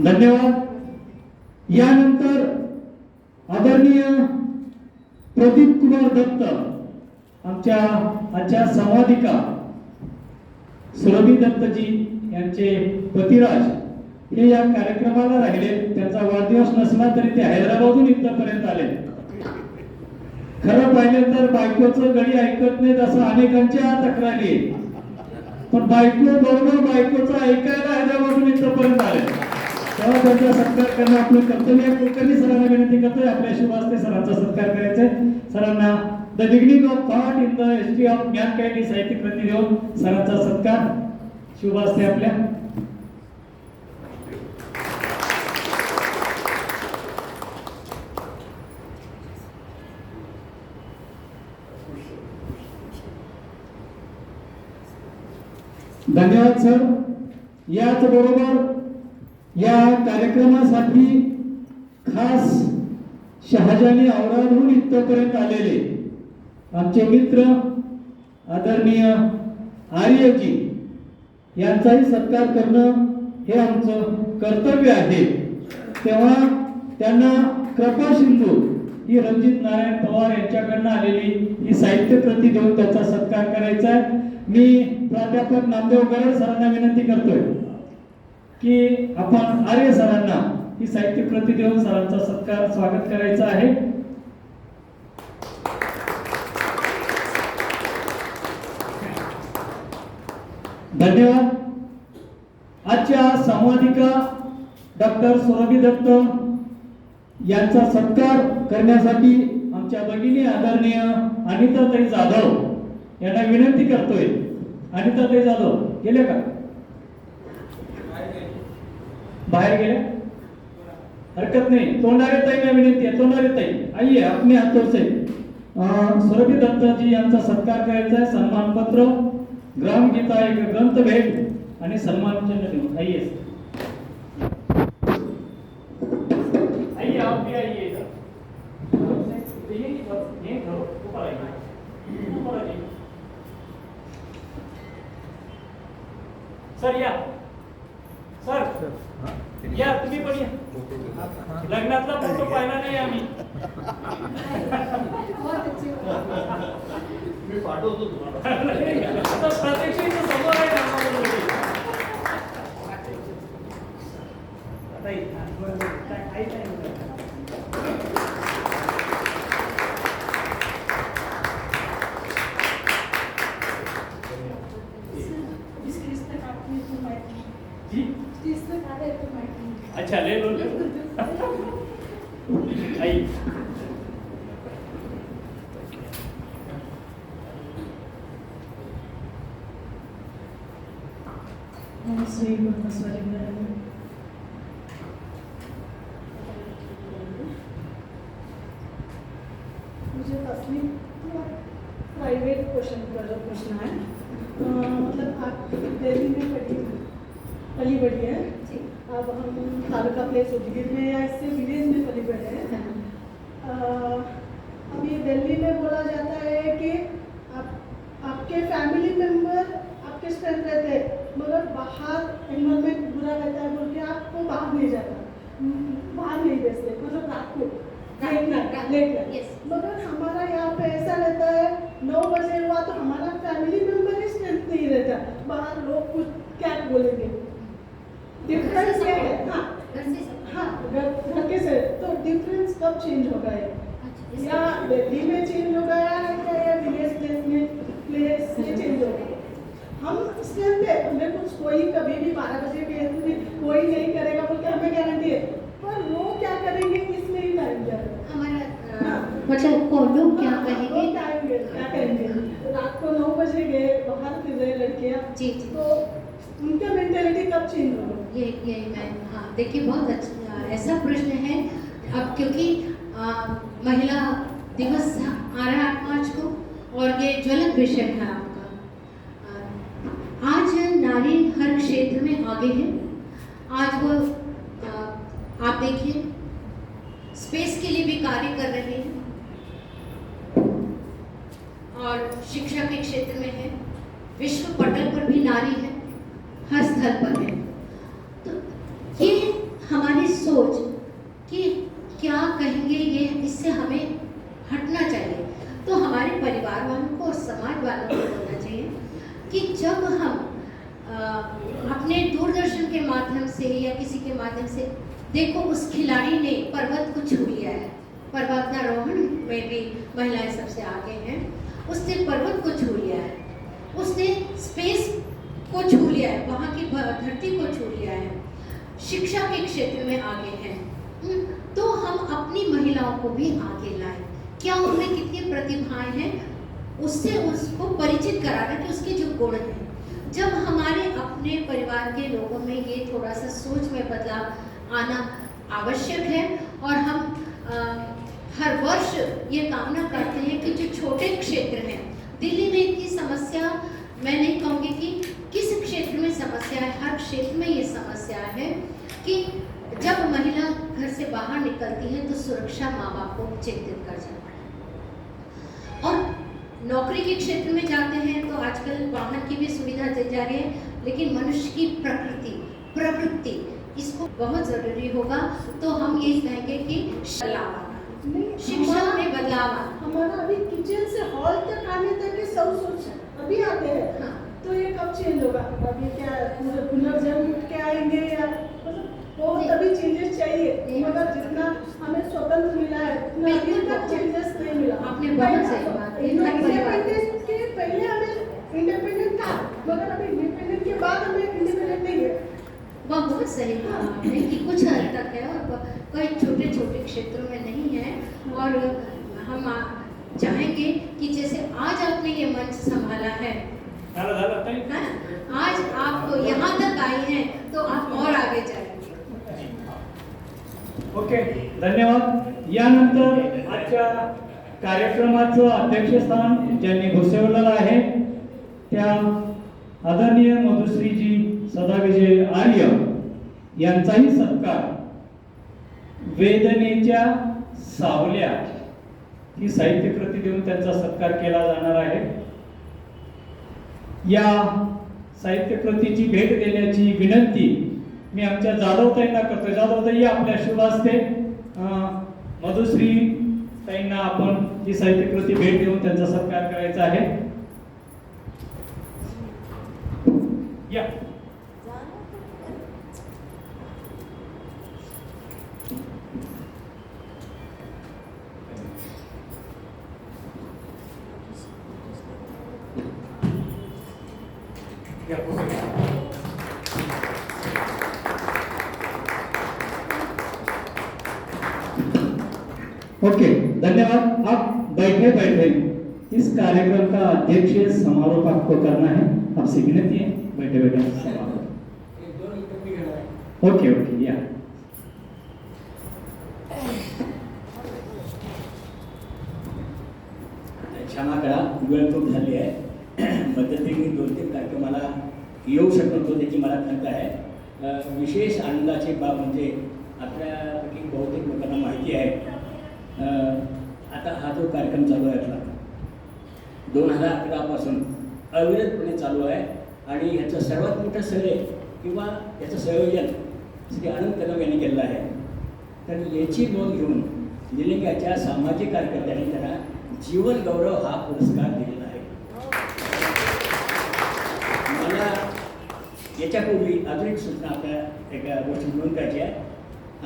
धन्यवाद. यानंतर आदरणीय प्रदीप कुमार दत्त आमच्या आजच्या संवादिका सुरभी दत्तजी यांचे पतिराज हे या कार्यक्रमाला राहिले. त्यांचा वाढदिवस नसला तरी ते हैदराबादहून इथपर्यंत आले. खरं पाहिलं तर बायकोचं गडी ऐकत नाहीत असं अनेकांच्या तक्रारी, पण बायको बरोबर बायकोचं ऐकायला हैदराबादहून इथपर्यंत आले. तेव्हा त्यांचा सत्कार करणं आपलं कर्तव्य. कुलकर्णी सरांना विनंती करतोय आपल्या शुभ हस्ते सरांचा सत्कार करायचा आहे. सरांना the beginning of thought in the history of mankind ही साहित्य कृती देऊन सरांचा सत्कार शुभ हस्ते आपल्या. धन्यवाद सर. याच बरोबर या कार्यक्रमासाठी खास शहाजानी औरादहून इथपर्यंत आलेले आमचे मित्र आदरणीय आर्यजी यांचाही सत्कार करणं हे आमचं कर्तव्य आहे. तेव्हा त्यांना कृपा सिंधू ही रणजित नारायण पवार यांच्याकडनं आलेली ही साहित्य कृती देऊन त्याचा सत्कार करायचा आहे. मी प्राध्यापक नामदेव गरड सरांना विनंती करतोय की आपण आर्य सरांना ही साहित्य कृती देऊन सरांचा सत्कार स्वागत करायचा आहे. धन्यवाद. आजच्या संवादिका डॉक्टर सुरभी दत्त यांचा सत्कार करण्यासाठी आमच्या भगिनी आदरणीय अनिताताई जाधव यांना विनंती करतोय. अनिताताई जाधव गेले का? बाहर गेले? हरकत नहीं. तोंडारे ताईंना विनंती आहे. तोंडारे ताई आइए अपने हाथों से सुरभी दत्त जी यांचा सत्कार करायचा आहे. सन्मान पत्र, ग्राम गीता, एक ग्रंथ भेट आणि सन्मान चिन्ह देऊन. आइए आइए आप भी आइए. ये करो ऊपर आइए, ऊपर आइए सर. या सर या तुम्ही पण या. लग्नातला फोटो पाहिला नाही आम्ही. मी पाठवतो तुम्हाला. आता प्रत्यक्ष इथं समोर आहे रामाबरोबर. आता बरोबर काय काय अच्छा ले लो आई. मुझे असली प्राइवेट क्वेश्चन का जो पूछना है मतलब आप दिल्ली में पली बड़ी है अब हम तालुका प्लेस उदगीर में या इससे विलेज में पली बड़े हैं अब ये दिल्ली में बोला जाता है कि आपके फैमिली मेंबर आपके साथ रहते हैं मगर बाहर एनवायरमेंट बुरा रहता है बोल के आपको बाहर नहीं जाता बाहर नहीं भेजते मतलब रात को Yes. मगर हमारा यहाँ पे ऐसा रहता है 9 बजे हुआ तो हमारा फैमिली मेंबर ही स्ट्रेंथ नहीं रहता बाहर लोग कुछ क्या बोलेंगे डिफरेंस क्या है हाँ घर के से तो डिफरेंस कब चेंज हो गया या दिल्ली में चेंज हो गया है या विलेज प्लेस में चेंज हो गया हम स्ट्रेंथ है हमें कुछ कोई कभी भी 12 बजे भी कोई नहीं करेगा बोल के हमें गारंटी है पर वो क्या करेंगे इसमें ही टाइम जाएगा मतलब को लोग क्या कहेंगे क्या करेंगे रात को 9 बजे गए बाहर फिर रहे लड़कियां जी तो उनका मेंटेलिटी कब चेंज होगा ये मैं हाँ देखिए बहुत अच्छा ऐसा प्रश्न है अब क्योंकि महिला दिवस आ रहा है 8 मार्च को और ये ज्वलंत विषय है आपका आज नारी हर क्षेत्र में आगे है आज वो आप देखिए स्पेस के लिए भी कार्य कर रहे हैं और शिक्षा के क्षेत्र में है विश्व पटल पर भी नारी है हर स्थल पर है तो ये हमारी सोच कि क्या कहेंगे ये इससे हमें हटना चाहिए तो हमारे परिवार वालों को और समाज वालों को बोलना चाहिए कि जब हम अपने दूरदर्शन के माध्यम से या किसी के माध्यम से देखो उस खिलाड़ी ने पर्वत को छू लिया है पर्वतारोहण में भी महिलाएं सबसे आगे हैं उसने पर्वत को छू लिया है उसने स्पेस को छू लिया है वहाँ की धरती को छू लिया है शिक्षा के क्षेत्र में आगे हैं तो हम अपनी महिलाओं को भी आगे लाएं क्या उनमें कितनी प्रतिभाएं हैं उससे उसको परिचित कराना कि उसके जो गुण हैं जब हमारे अपने परिवार के लोगों में ये थोड़ा सा सोच में बदलाव आना आवश्यक है और हम हर वर्ष ये कामना करते हैं कि जो छोटे क्षेत्र हैं दिल्ली में इतनी समस्या मैं नहीं कहूँगी कि किस क्षेत्र में समस्या है हर क्षेत्र में ये समस्या है कि जब महिला घर से बाहर निकलती है तो सुरक्षा माँ बाप को चिंतित कर जाता है और नौकरी के क्षेत्र में जाते हैं तो आजकल वाहन की भी सुविधा दी जा रही है लेकिन मनुष्य की प्रवृत्ति इसको बहुत जरूरी होगा तो हम ये कहेंगे कि शिक्षा में बदलाव हमारा अभी किचन से हॉल तक आने तक के सब सोच है अभी आते हैं हाँ। तो ये कब चेंज होगा अभी क्या पुनर्जन्म उठ के आएंगे या मतलब बहुत अभी चेंजेस चाहिए मगर जितना हमें स्वतंत्र मिला है उतना अभी तक चेंजेस नहीं मिला आपने बहुत सही बात इंडिपेंडेंस के पहले हमें इंडिपेंडेंट था मगर अभी इंडिपेंडेंट के बाद हमें इंडिपेंडेंट नहीं है वह बहुत सही कहा आपने कि कुछ हद तक है और कई छोटे छोटे क्षेत्रों में नहीं है और हम चाहेंगे कि जैसे आज आपने ये मंच संभाला है आज आप यहाँ तक आई हैं तो आप और आगे जाएंगे ओके धन्यवाद यानंतर आजच्या कार्यक्रमाचं अध्यक्षस्थान ज्यांनी भूषवलेलं आहे त्या आदरणीय मधुश्रीजी सदाविजय आर्य यांचाही सत्कार वेदनेच्या सावल्या ही साहित्य कृती देऊन त्यांचा सत्कार केला जाणार आहे या साहित्य कृतीची भेट देण्याची विनंती मी आमच्या जाधवताईंना करतोय जाधवताई आपल्या शुभ हस्ते मधुश्री ताईंना आपण ही साहित्य कृती भेट देऊन त्यांचा सत्कार करायचा आहे या ओके, धन्यवाद। आप बैठे बैठे इस कार्यक्रम का अध्यक्ष समारोह आपको करना है, आपसे विनती है, बैठे बैठे समारोह। ओके ओके, या क्षमा करा, वेळ खूप झाली आहे। मध्यंतरी 2-3 कार्यक्रमाला येऊ शकत होते की मला खंत आहे। विशेष आनंदाची बाब म्हणजे आपल्यापैकी बहुतेक लोकांना माहिती आहे, आता हा जो कार्यक्रम चालू आहे आपला 2011 पासून अविरतपणे चालू आहे आणि ह्याचं सर्वात मोठं श्रेय किंवा याचं संयोजन श्री अनंत कदम यांनी केलेलं आहे। तर याची नोंद घेऊन निलंग्याच्या सामाजिक कार्यकर्त्यांनी त्यांना जीवन गौरव हा पुरस्कार दिलेला आहे। मला याच्यापूर्वी अजून एक सूचना आपल्या एका गोष्टी नोंद करायची आहे।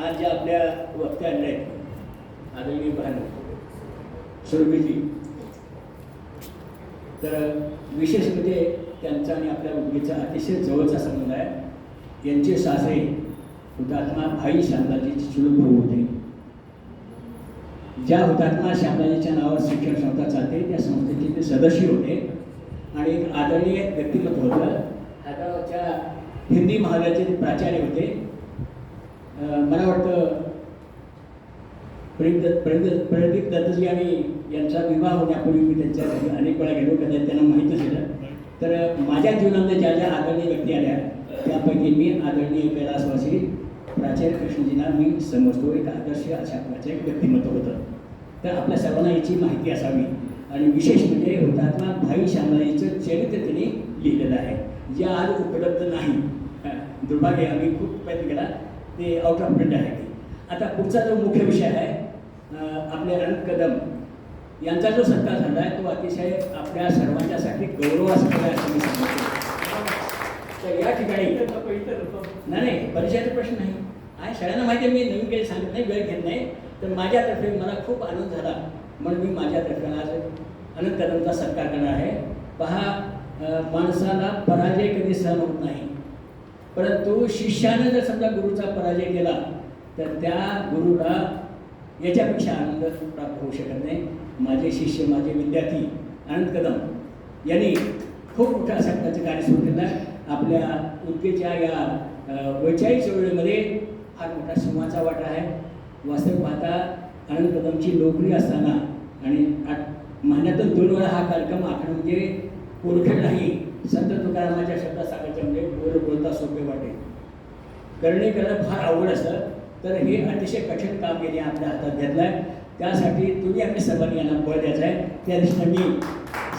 आज ज्या आपल्या वक्त्या आणल्या आहेत आदरणीय बहानू सुरभीजी, तर विशेष म्हणजे त्यांचा आणि आपल्या उद्गीचा अतिशय जवळचा संबंध आहे। यांचे सासरे हुतात्मा भाई श्यामलाजी चिचुलूक भाऊ होते। ज्या हुतात्मा श्यामलाजीच्या नावावर शिक्षण संस्था चालते त्या संस्थेचे ते सदस्य होते आणि एक आदरणीय व्यक्तिमत्व होतं। हैदराबादच्या हिंदी महाविद्यालयाचे ते प्राचार्य होते। मला वाटतं प्रदीप दत्तजी आणि यांचा विवाह होण्यापूर्वी मी त्यांच्या घरी अनेक वेळा गेलो, कदाचित त्यांना माहीतच झालं। तर माझ्या जीवनामध्ये ज्या ज्या आदरणीय व्यक्ती आल्या त्यापैकी मी आदरणीय कैलासवासी प्राचार्य कृष्णजींना मी समजतो एक आदर्श अशा प्रकारचे एक व्यक्तिमत्व होतं। तर आपल्या सर्वांना याची माहिती असावी आणि विशेष म्हणजे हुतात्मा भाई श्यामलाजीचं चरित्र त्यांनी लिहिलेलं आहे, जे आज उपलब्ध नाही। दुर्भाग्य, आम्ही खूप प्रयत्न केला, ते आउट ऑफ प्रिंट आहे। आता पुढचा जो मुख्य विषय आहे, आपले अनंत कदम यांचा जो सत्कार झाला आहे तो अतिशय आपल्या सर्वांच्यासाठी गौरवास्पद आहे असं मी सांगतो। तर या ठिकाणी नाही परिचयाचा प्रश्न नाही आहे, सगळ्यांना माहिती आहे, मी नवीन काही सांगत नाही, वेळ घेत नाही। तर माझ्यातर्फे मला खूप आनंद झाला म्हणून मी माझ्यातर्फे आज अनंत कदमचा सत्कार करणार आहे। पहा, माणसाला पराजय कधी सहन होत नाही, परंतु शिष्याने जर समजा गुरुचा पराजय केला तर त्या गुरुला याच्यापेक्षा आनंद प्राप्त होऊ शकत नाही। माझे शिष्य, माझे विद्यार्थी अनंत कदम यांनी खूप मोठ्या अशा प्रकारचं कार्य सुरू केलं आहे। आपल्या उद्गेच्या या 42 वेळेमध्ये फार मोठा सिंहाचा वाटा आहे। वास्तविक पाहता अनंत कदमची नोकरी असताना आणि महिन्यातून 2 वेळा हा कार्यक्रम आखणं म्हणजे पोलखेड नाही। संत तुकारामाच्या शब्दात सांगायचं म्हणजे बोलता सोपे वाटे, करणे करणं फार अवघड असतं। तर हे अतिशय कठीण काम यांनी आपल्या हातात घेतलं आहे, त्यासाठी तुम्ही आम्ही सर्वांनी यांना बळ द्यायचं आहे। त्या दृष्टीने मी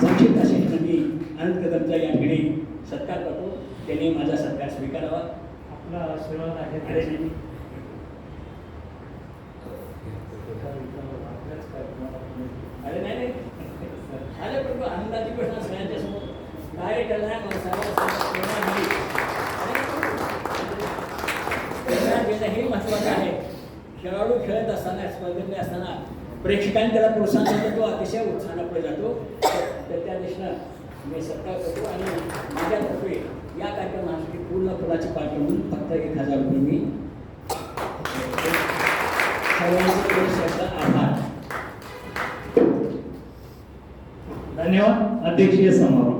संक्षिप्त अशा मी अनंत कदमचा या ठिकाणी सत्कार करतो, त्यांनी माझा सत्कार स्वीकारावा। आपला आशीर्वाद आहे। अरे नाही आले, पण आनंदाची गोष्ट सगळ्यांच्या समोर काय केलं हे महत्त्वाचं आहे। खेळाडू खेळत असताना, स्पर्धेमध्ये असताना प्रेक्षकांनी त्याला प्रोत्साहन देतो, तो अतिशय उत्साहाने पुढे जातो। तर त्या दिशेनं मी सत्कार करतो आणि माझ्यातर्फे या कार्यक्रमासाठी पूर्ण फुलाची पार्टी म्हणून फक्त 1000 रुपये मी सर्वांचे आभार। धन्यवाद। अध्यक्षीय समारोह।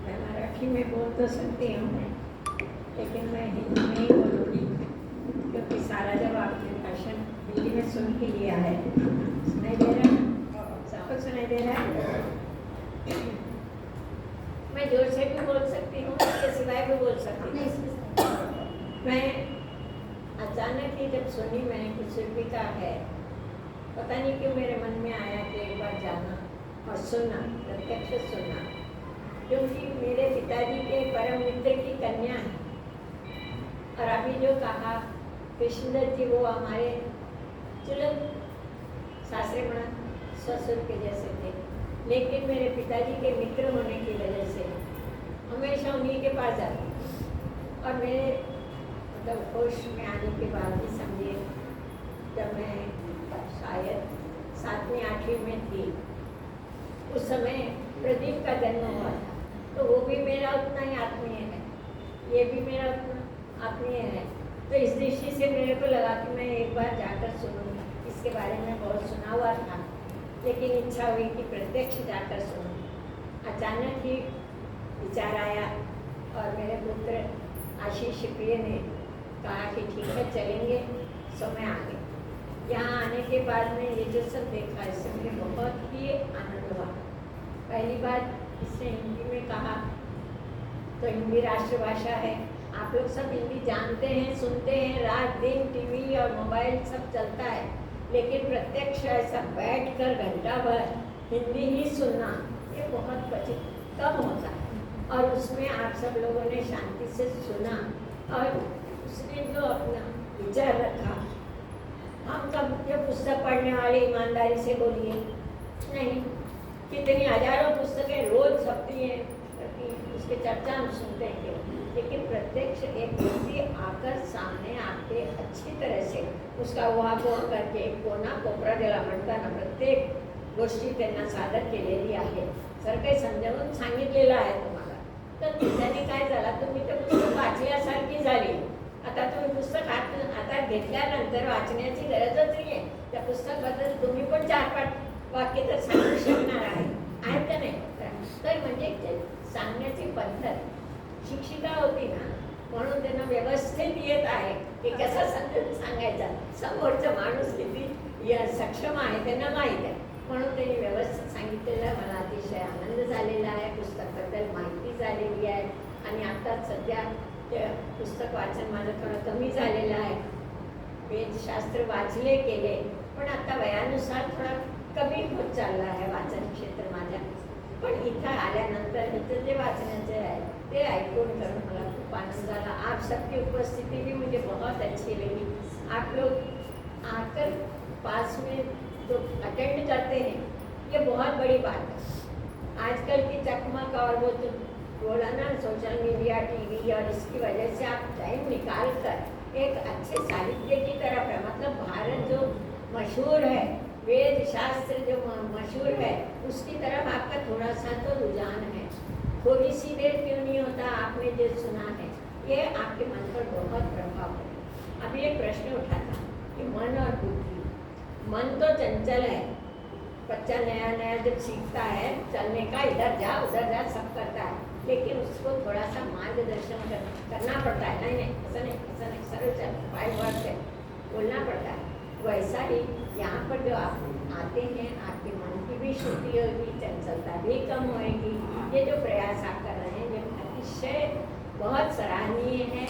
मैं मराठी में बोल तो सकती हूँ, लेकिन मैं हिंदी में ही बोलूँगी क्योंकि सारा जब आपने भाषण हिंदी में सुन ही लिया है। सुनाई दे रहा है? सबको सुनाई दे रहा है? मैं जोर से भी बोल सकती हूँ, इसके सिवाय भी बोल सकती हूँ। मैं अचानक ही जब सुनी मैंने कि सुरभिका है, पता नहीं क्यों मेरे मन में आया कि एक बार जाना और सुनना, प्रत्यक्ष सुनना, क्योंकि मेरे पिताजी के परम मित्र की कन्या है। और अभी जो कहा कृष्णदत्त जी, वो हमारे चुलत सासरे बड़ा ससुर के जैसे थे, लेकिन मेरे पिताजी के मित्र होने की वजह से हमेशा उन्हीं के पास जाती और मेरे मतलब होश में आने के बाद भी समझिए जब मैं शायद 7वीं 8वीं में थी उस समय प्रदीप का जन्म हुआ था, तो वो भी मेरा उतना ही आत्मीय है, ये भी मेरा उतना आत्मीय है। तो इस दृष्टि से मेरे को लगा कि मैं एक बार जाकर सुनूंगी। इसके बारे में बहुत सुना हुआ था, लेकिन इच्छा हुई कि प्रत्यक्ष जाकर सुनूं। अचानक ही विचार आया और मेरे पुत्र आशीष प्रिय ने कहा कि ठीक है चलेंगे, सो मैं आ गई। यहाँ आने के बाद में ये जो सब देखा इससे मुझे बहुत ही आनंद हुआ। पहली बात इसने हिंदी में कहा, तो हिंदी राष्ट्रभाषा है, आप लोग सब हिंदी जानते हैं, सुनते हैं, रात दिन टीवी और मोबाइल सब चलता है, लेकिन प्रत्यक्ष ऐसा बैठकर घंटा भर हिंदी ही सुनना ये बहुत क्वचित कम होता है। और उसमें आप सब लोगों ने शांति से सुना और उसने जो अपना विचार रखा। हम कब ये पुस्तक पढ़ने वाले ईमानदारी से बोलिए नहीं, कितनी हजारों पुस्तकें रोज छपती हैं, उसके चर्चा हम सुनते हैं, लेकिन प्रत्यक्ष एक व्यक्ति आकर सामने आके अच्छी तरह से उसका उहापोह करके कोना कोपरा दिला म्हणताना प्रत्येक गोष्टी त्यांना सादर केलेली आहे। सर काही समजावून सांगितलेलं आहे तुम्हाला, तर त्याने काय झाला, तुम्ही ते पुस्तक वाचल्यासारखी झाली। आता तुम्ही पुस्तक हातात घेतल्यानंतर वाचण्याची गरजच नाही आहे, त्या पुस्तकाबद्दल तुम्ही पण 4-5 वाक्य तर सांगू शकणार आहेत का नाही? तर म्हणजे सांगण्याची पद्धत शिक्षिका होती ना, म्हणून त्यांना व्यवस्थित येत आहे की कसा समजून सांगायचा, समोरचा माणूस किती सक्षम आहे त्यांना माहीत आहे, म्हणून त्यांनी व्यवस्थित सांगितलेलं मला अतिशय आनंद झालेला आहे। पुस्तकाबद्दल माहिती झालेली आहे आणि आता सध्या ते पुस्तक वाचन माझं थोडं कमी झालेलं आहे। वेदशास्त्र वाचले केले, पण आता वयानुसार थोडा कमी होत चालला आहे वाचन क्षेत्र माझ्या। पण इथं आल्यानंतर इथं जे वाचण्याचे आहे ते ऐकून करून मला खूप आनंद झाला। आप सबकी उपस्थिति भी मुझे बहुत अच्छी लगी। आप लोग आकर पास में जो अटेंड करते हैं ये बहुत बड़ी बात है। आजकल की चकमक और वो जो बोला ना सोशल मीडिया टीवी और इसकी वजह से आप टाइम निकाल कर एक अच्छे साहित्य की तरफ है, मतलब भारत जो मशहूर है, वेद शास्त्र जो मशहूर है, उसकी तरफ आपका थोड़ा सा तो रुझान है। थोड़ी सी देर क्यों नहीं होता, आपने जो सुना है ये आपके मन पर बहुत प्रभाव है। अभी एक प्रश्न उठा था कि मन और बुद्धि, मन तो चंचल है, बच्चा नया नया जब सीखता है चलने का, इधर जा उधर जा सब करता है, लेकिन उसको थोड़ा सा मार्गदर्शन करना पड़ता है। नहीं ऐसा नहीं, सरल चल 5 वर्ड से बोलना पड़ता है। वैसा ही यहाँ पर जो आप आते हैं, आपके मन की भी शुद्धि होगी, चंचलता भी कम होएगी। ये जो प्रयास आप कर रहे हैं ये अतिशय बहुत सराहनीय है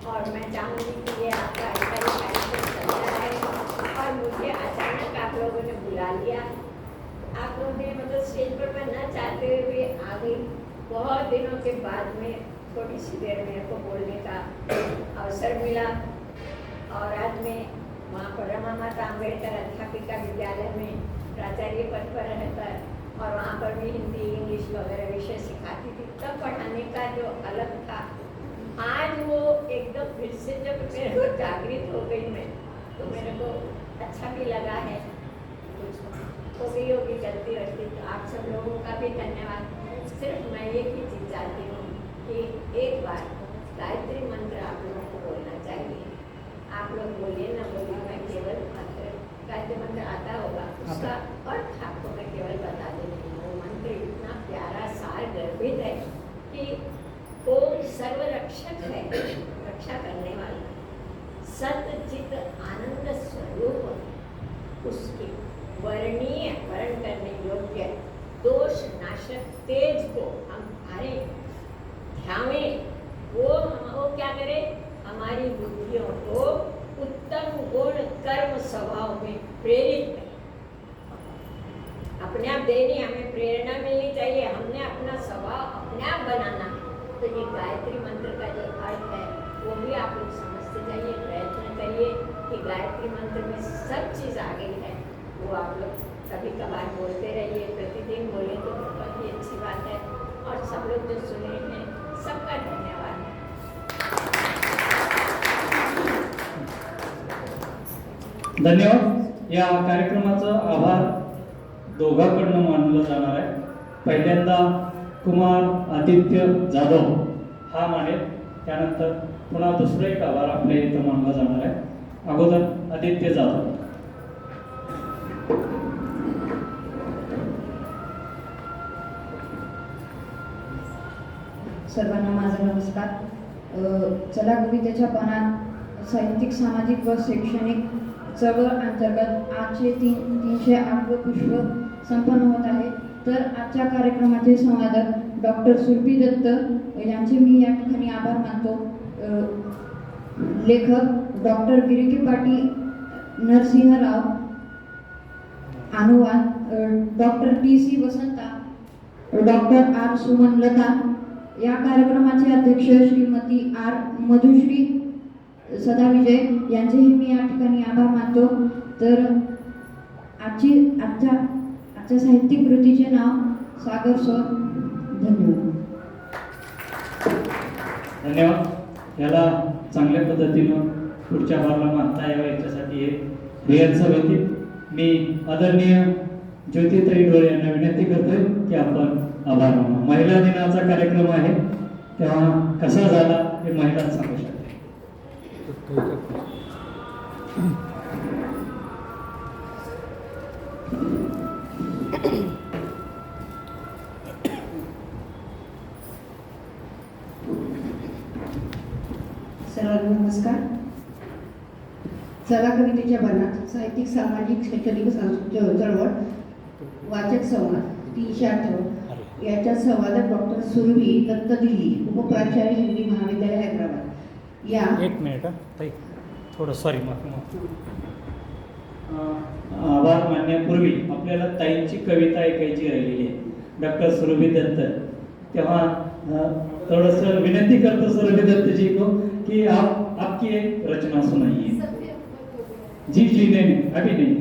और मैं चाहूँगी कि ये आपका ऐसा ही कार्यक्रम चलता है। और मुझे अचानक आप लोगों ने बुला लिया, आप लोगों ने मतलब स्टेज पर मैं न चाहते हुए आ गई। बहुत दिनों के बाद में थोड़ी सी देर मेरे को बोलने का अवसर मिला और आज मैं वहाँ पर रमा माता अम्बेडकर अध्यापिका विद्यालय में प्राचार्य पद पर रहकर और वहाँ पर भी हिंदी इंग्लिश वगैरह विषय सिखाती थी। तब पढ़ाने का जो अलग था, आज वो एकदम फिर से जब मेरे को जागृत हो गई मैं, तो मेरे को अच्छा भी लगा है। कुछ होगी गलती वलती, तो आप सब लोगों का भी धन्यवाद। सिर्फ मैं एक ही चीज़ चाहती हूँ कि एक बार गायत्री मंत्र आप लोगों को बोलना चाहिए। आप लोग बोलिए ना बोलिए, मैं केवल मंत्र गायत्री मंत्र आता होगा उसका अर्थ आपको मैं केवल बता देती हूँ। वो मंत्र इतना प्यारा सार गर्भित है कि ओम सर्वरक्षक है, रक्षा करने वाला, सतचित आनंद स्वरूप, उसकी वर्णीय वर्ण करने योग्य दोष नाशक तेज को हम हरे ध्यावें। वो क्या करे, हमारी बुद्धियों को उत्तम गुण कर्म स्वभाव में प्रेरित करें। अपने आप देनी, हमें प्रेरणा मिलनी चाहिए, हमने अपना स्वभाव अपने आप बनाना। तो ये गायत्री मंत्र का जो अर्थ है वो भी आप लोग समझते जाइए, प्रयत्न करिए कि गायत्री मंत्र में सब चीज़ आ गई है, वो आप लोग कभी कभार बोलते रहिए, प्रतिदिन बोले तो बहुत ही अच्छी बात है। और सब लोग जो सुने हैं सबका धन्यवाद। धन्यवाद। या कार्यक्रमाचा आभार दोघांकडनं मानलं जाणार आहे। पहिल्यांदा कुमार आदित्य जाधव हा मानेल, त्यानंतर पुन्हा दुसरा एक आभार आपल्या इथं मानला जाणार आहे। अगोदर आदित्य जाधव। सर्वांना माझा नमस्कार। चला कवितेच्या पानात साहित्यिक, सामाजिक व शैक्षणिक चळवळ अंतर्गत आजचे 308 पुष्प संपन्न होत आहे। तर आजच्या कार्यक्रमाचे संवादक डॉक्टर सुरभी दत्त यांचे मी या ठिकाणी आभार मानतो। लेखक डॉक्टर गिरीकी पाटील नरसिंहराव, अनुवाद doctor T C. Vasantha, doctor R. Suman Lata. या कार्यक्रमाचे अध्यक्ष श्रीमती आर. मधुश्री सदाविजय यांचेही मी या ठिकाणी आभार मानतो। तर आजच्या साहित्यिक कृतीचे नाव सागर सर। धन्यवाद। धन्यवाद। याला चांगल्या पद्धतीनं पुढच्या बारला मानता यावं याच्यासाठी हे रिहर्सल होती। मी आदरणीय ज्योतिताई डोळे यांना विनंती करतोय की आपण आभार मानू। महिला दिनाचा कार्यक्रम आहे, तेव्हा कसा झाला हे महिला सांगू शकते। सर्वांना नमस्कार। चला कवितेच्या बनात साहित्यिक, सामाजिक, शैक्षणिक, सांस्कृतिक चळवळ वाचक संवाद 308 याच्या संवादक डॉक्टर सुरभी दत्त, दिल्ली, उपप्राचार्य हिंदी महाविद्यालय हैदराबाद। या एक मिनिट ताई, थोडं सॉरी माफी आभार मानण्यापूर्वी आपल्याला ताईंची कविता ऐकायची राहिलेली आहे, डॉक्टर सुरभी दत्त। तेव्हा थोडंसं विनंती करतो सुरभी दत्त जी को कि आप आपकी एक रचना सुनाइए। जी जी नहीं अभी नहीं,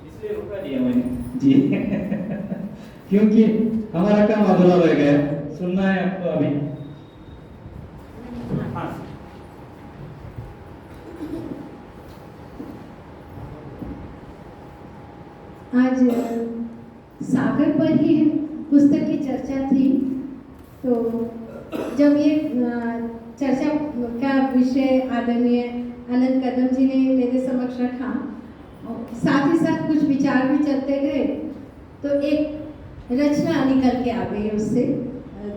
इसलिए रुका दिया मैंने जी क्योंकि हमारा काम अधूरा रह गया, सुनना है आपको अभी। हाँ। आज सागर पर ही पुस्तक की चर्चा थी, तो जब ये चर्चा का विषय आदरणीय आनंद कदम जी ने मेरे समक्ष रखा, साथ ही साथ कुछ विचार भी चलते गए, तो एक रचना निकल के आ गई उससे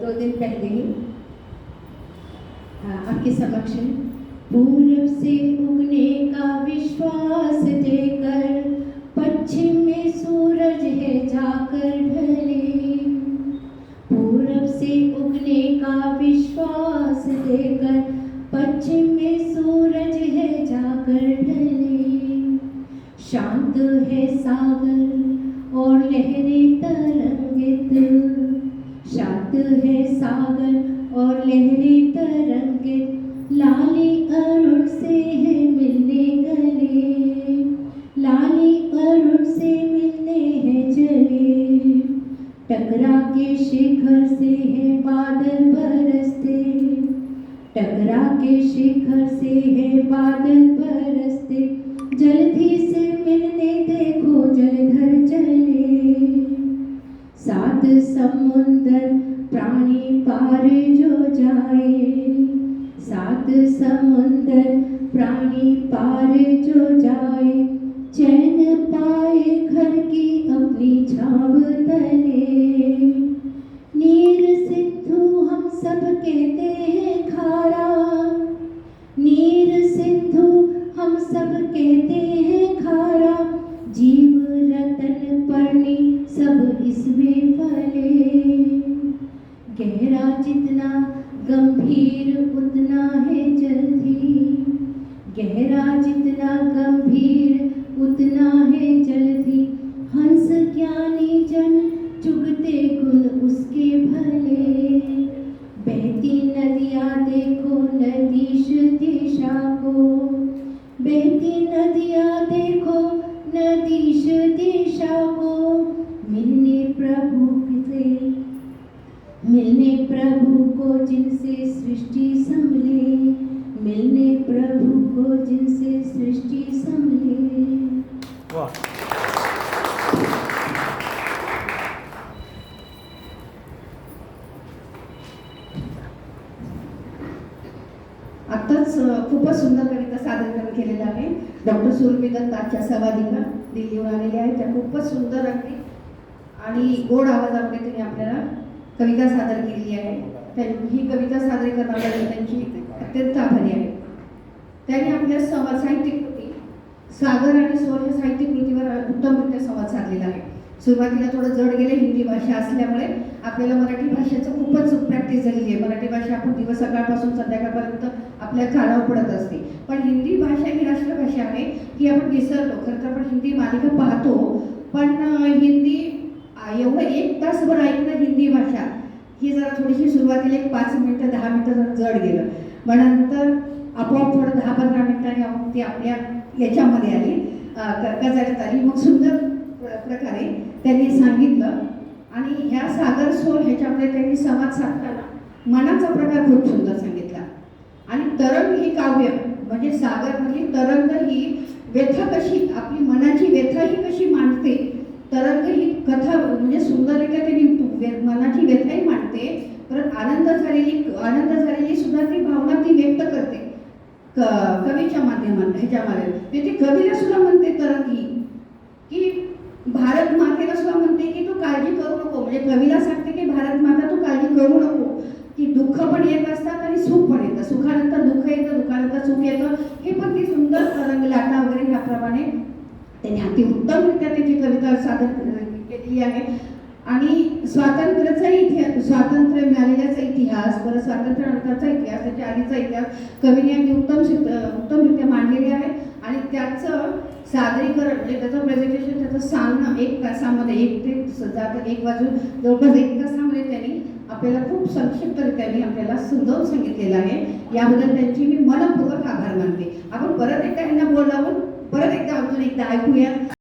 2 दिन पहले ही आपके समक्ष। पूरब से उगने का विश्वास देकर पश्चिम में सूरज है जाकर ढले। पूरब से उगने का विश्वास देकर पश्चिम में सूरज है जाकर ढले। शांत है सागर और लहरें तरंगित, शांत है सागर और लहरें तरंगित। लाली अरुण से है मिलने गले, लाली अरुण से मिलने हैं चले। टकरा के शिखर से है बादल बरसते, टकरा के शिखर से है बादल बरसते। जल्दी से मिलने देखो जलधर चले। 7 समुंदर प्राणी पार जो जाए, 7 समुंदर प्राणी पार जो जाए। चैन पाए घर की अपनी छाव तले। नीर सिंधु हम सब कहते हैं खारा, नीर सिंधु हम सब कहते हैं खारा। जीव रतन पर्णी सब इसमें फले। गहरा जितना गंभीर उतना है जल्दी, गहरा जितना गंभीर उतना है जल्दी। हंस ज्ञानी जन चुगते गुण उसके भले। बहती नदियाँ देखो नदीश दिशा को, बहती नदियाँ देखो नदीश दिशा को। मिलने प्रभु को जिनसे सृष्टि संभले, मिलने प्रभु को जिनसे सृष्टि संभले। आत्ताच खूपच सुंदर कविता सादरीकरण केलेलं आहे डॉक्टर सुरभी दत्त आजच्या सवादिका दिल्लीहून आलेल्या आहेत. त्या खूपच सुंदर अगदी आणि गोड आवाजामध्ये त्यांनी आपल्याला कविता सादर केलेली आहे. ही कविता सादरीकरणाबद्दल त्यांची अत्यंत आभारी आहे. त्यांनी आपल्या साहित्यिक कृती सागर आणि सोल या साहित्यिक कृतीवर उत्तमरित्या संवाद साधलेला आहे. सुरुवातीला थोडं जड गेले, हिंदी भाषा असल्यामुळे आपल्याला मराठी भाषेचं खूपच प्रॅक्टिस झालेली आहे. मराठी भाषा आपण दिवस सकाळपासून संध्याकाळपर्यंत आपल्या कानावर पडत असते. पण हिंदी भाषा ही राष्ट्रभाषा आहे ही आपण विसरलो. खरं तर आपण हिंदी मालिका पाहतो, पण हिंदी एवढं 1 तासभर ऐकणं हिंदी भाषा ही जरा थोडीशी सुरुवातीला एक 5 मिनिटं 10 मिनिटं जरा जड गेलं. मग नंतर आपोआप थोडं 10-15 मिनिटांनी आपण ती आपल्या याच्यामध्ये आली, गजालीत आली. मग सुंदर प्रकारे त्यांनी सांगितलं. आणि ह्या सागर सोल ह्याच्यामध्ये त्यांनी संवाद साधताना मनाचा प्रकार खूप सुंदर सांगितला. आणि तरंग ही काव्य म्हणजे सागरमधली तरंग ही व्यथा कशी, आपली मनाची व्यथा ही कशी मांडते. तरंग ही कथा म्हणजे सुंदररित्या त्यांनी मनाची व्यथाही मांडते, परत आनंद झालेली सुद्धा ती भावना ती व्यक्त करते कवीच्या माध्यमात ह्याच्यामध्ये. ती कवीला सुद्धा म्हणते तरंग ही की भारत मातेला सुद्धा म्हणते की तू काळजी करू नको. म्हणजे कवीला सांगते की भारत माता तू काळजी करू नको, की दुःख पण येत असतात आणि सुख पण येतं, सुखानंतर दुःख येतं, दुःखानंतर सुख येतं. हे पण ती सुंदर तरंग लाटा वगैरे ह्याप्रमाणे त्यांनी अति उत्तमरित्या त्याची कविता सादर केलेली आहे. आणि स्वातंत्र्य मिळालेल्याचा इतिहास, परत स्वातंत्र्यानंतरचा इतिहास, त्याच्या आधीचा इतिहास कवीने अगदी उत्तमरित्या मांडलेले आहे. आणि त्याचं सादरीकरण म्हणजे त्याचं प्रेझेंटेशन, त्याचं सांगणं 1 तासामध्ये 1 ते 1 वाजून जवळपास 1 तासामध्ये त्यांनी आपल्याला खूप संक्षिप्तरित्याने आपल्याला समजावून सांगितलेलं आहे. याबद्दल त्यांची मी मनपूर्वक आभार मानते. आपण परत एकदा ह्यांना बोलावून परत एकदा अजून एकदा ऐकूया.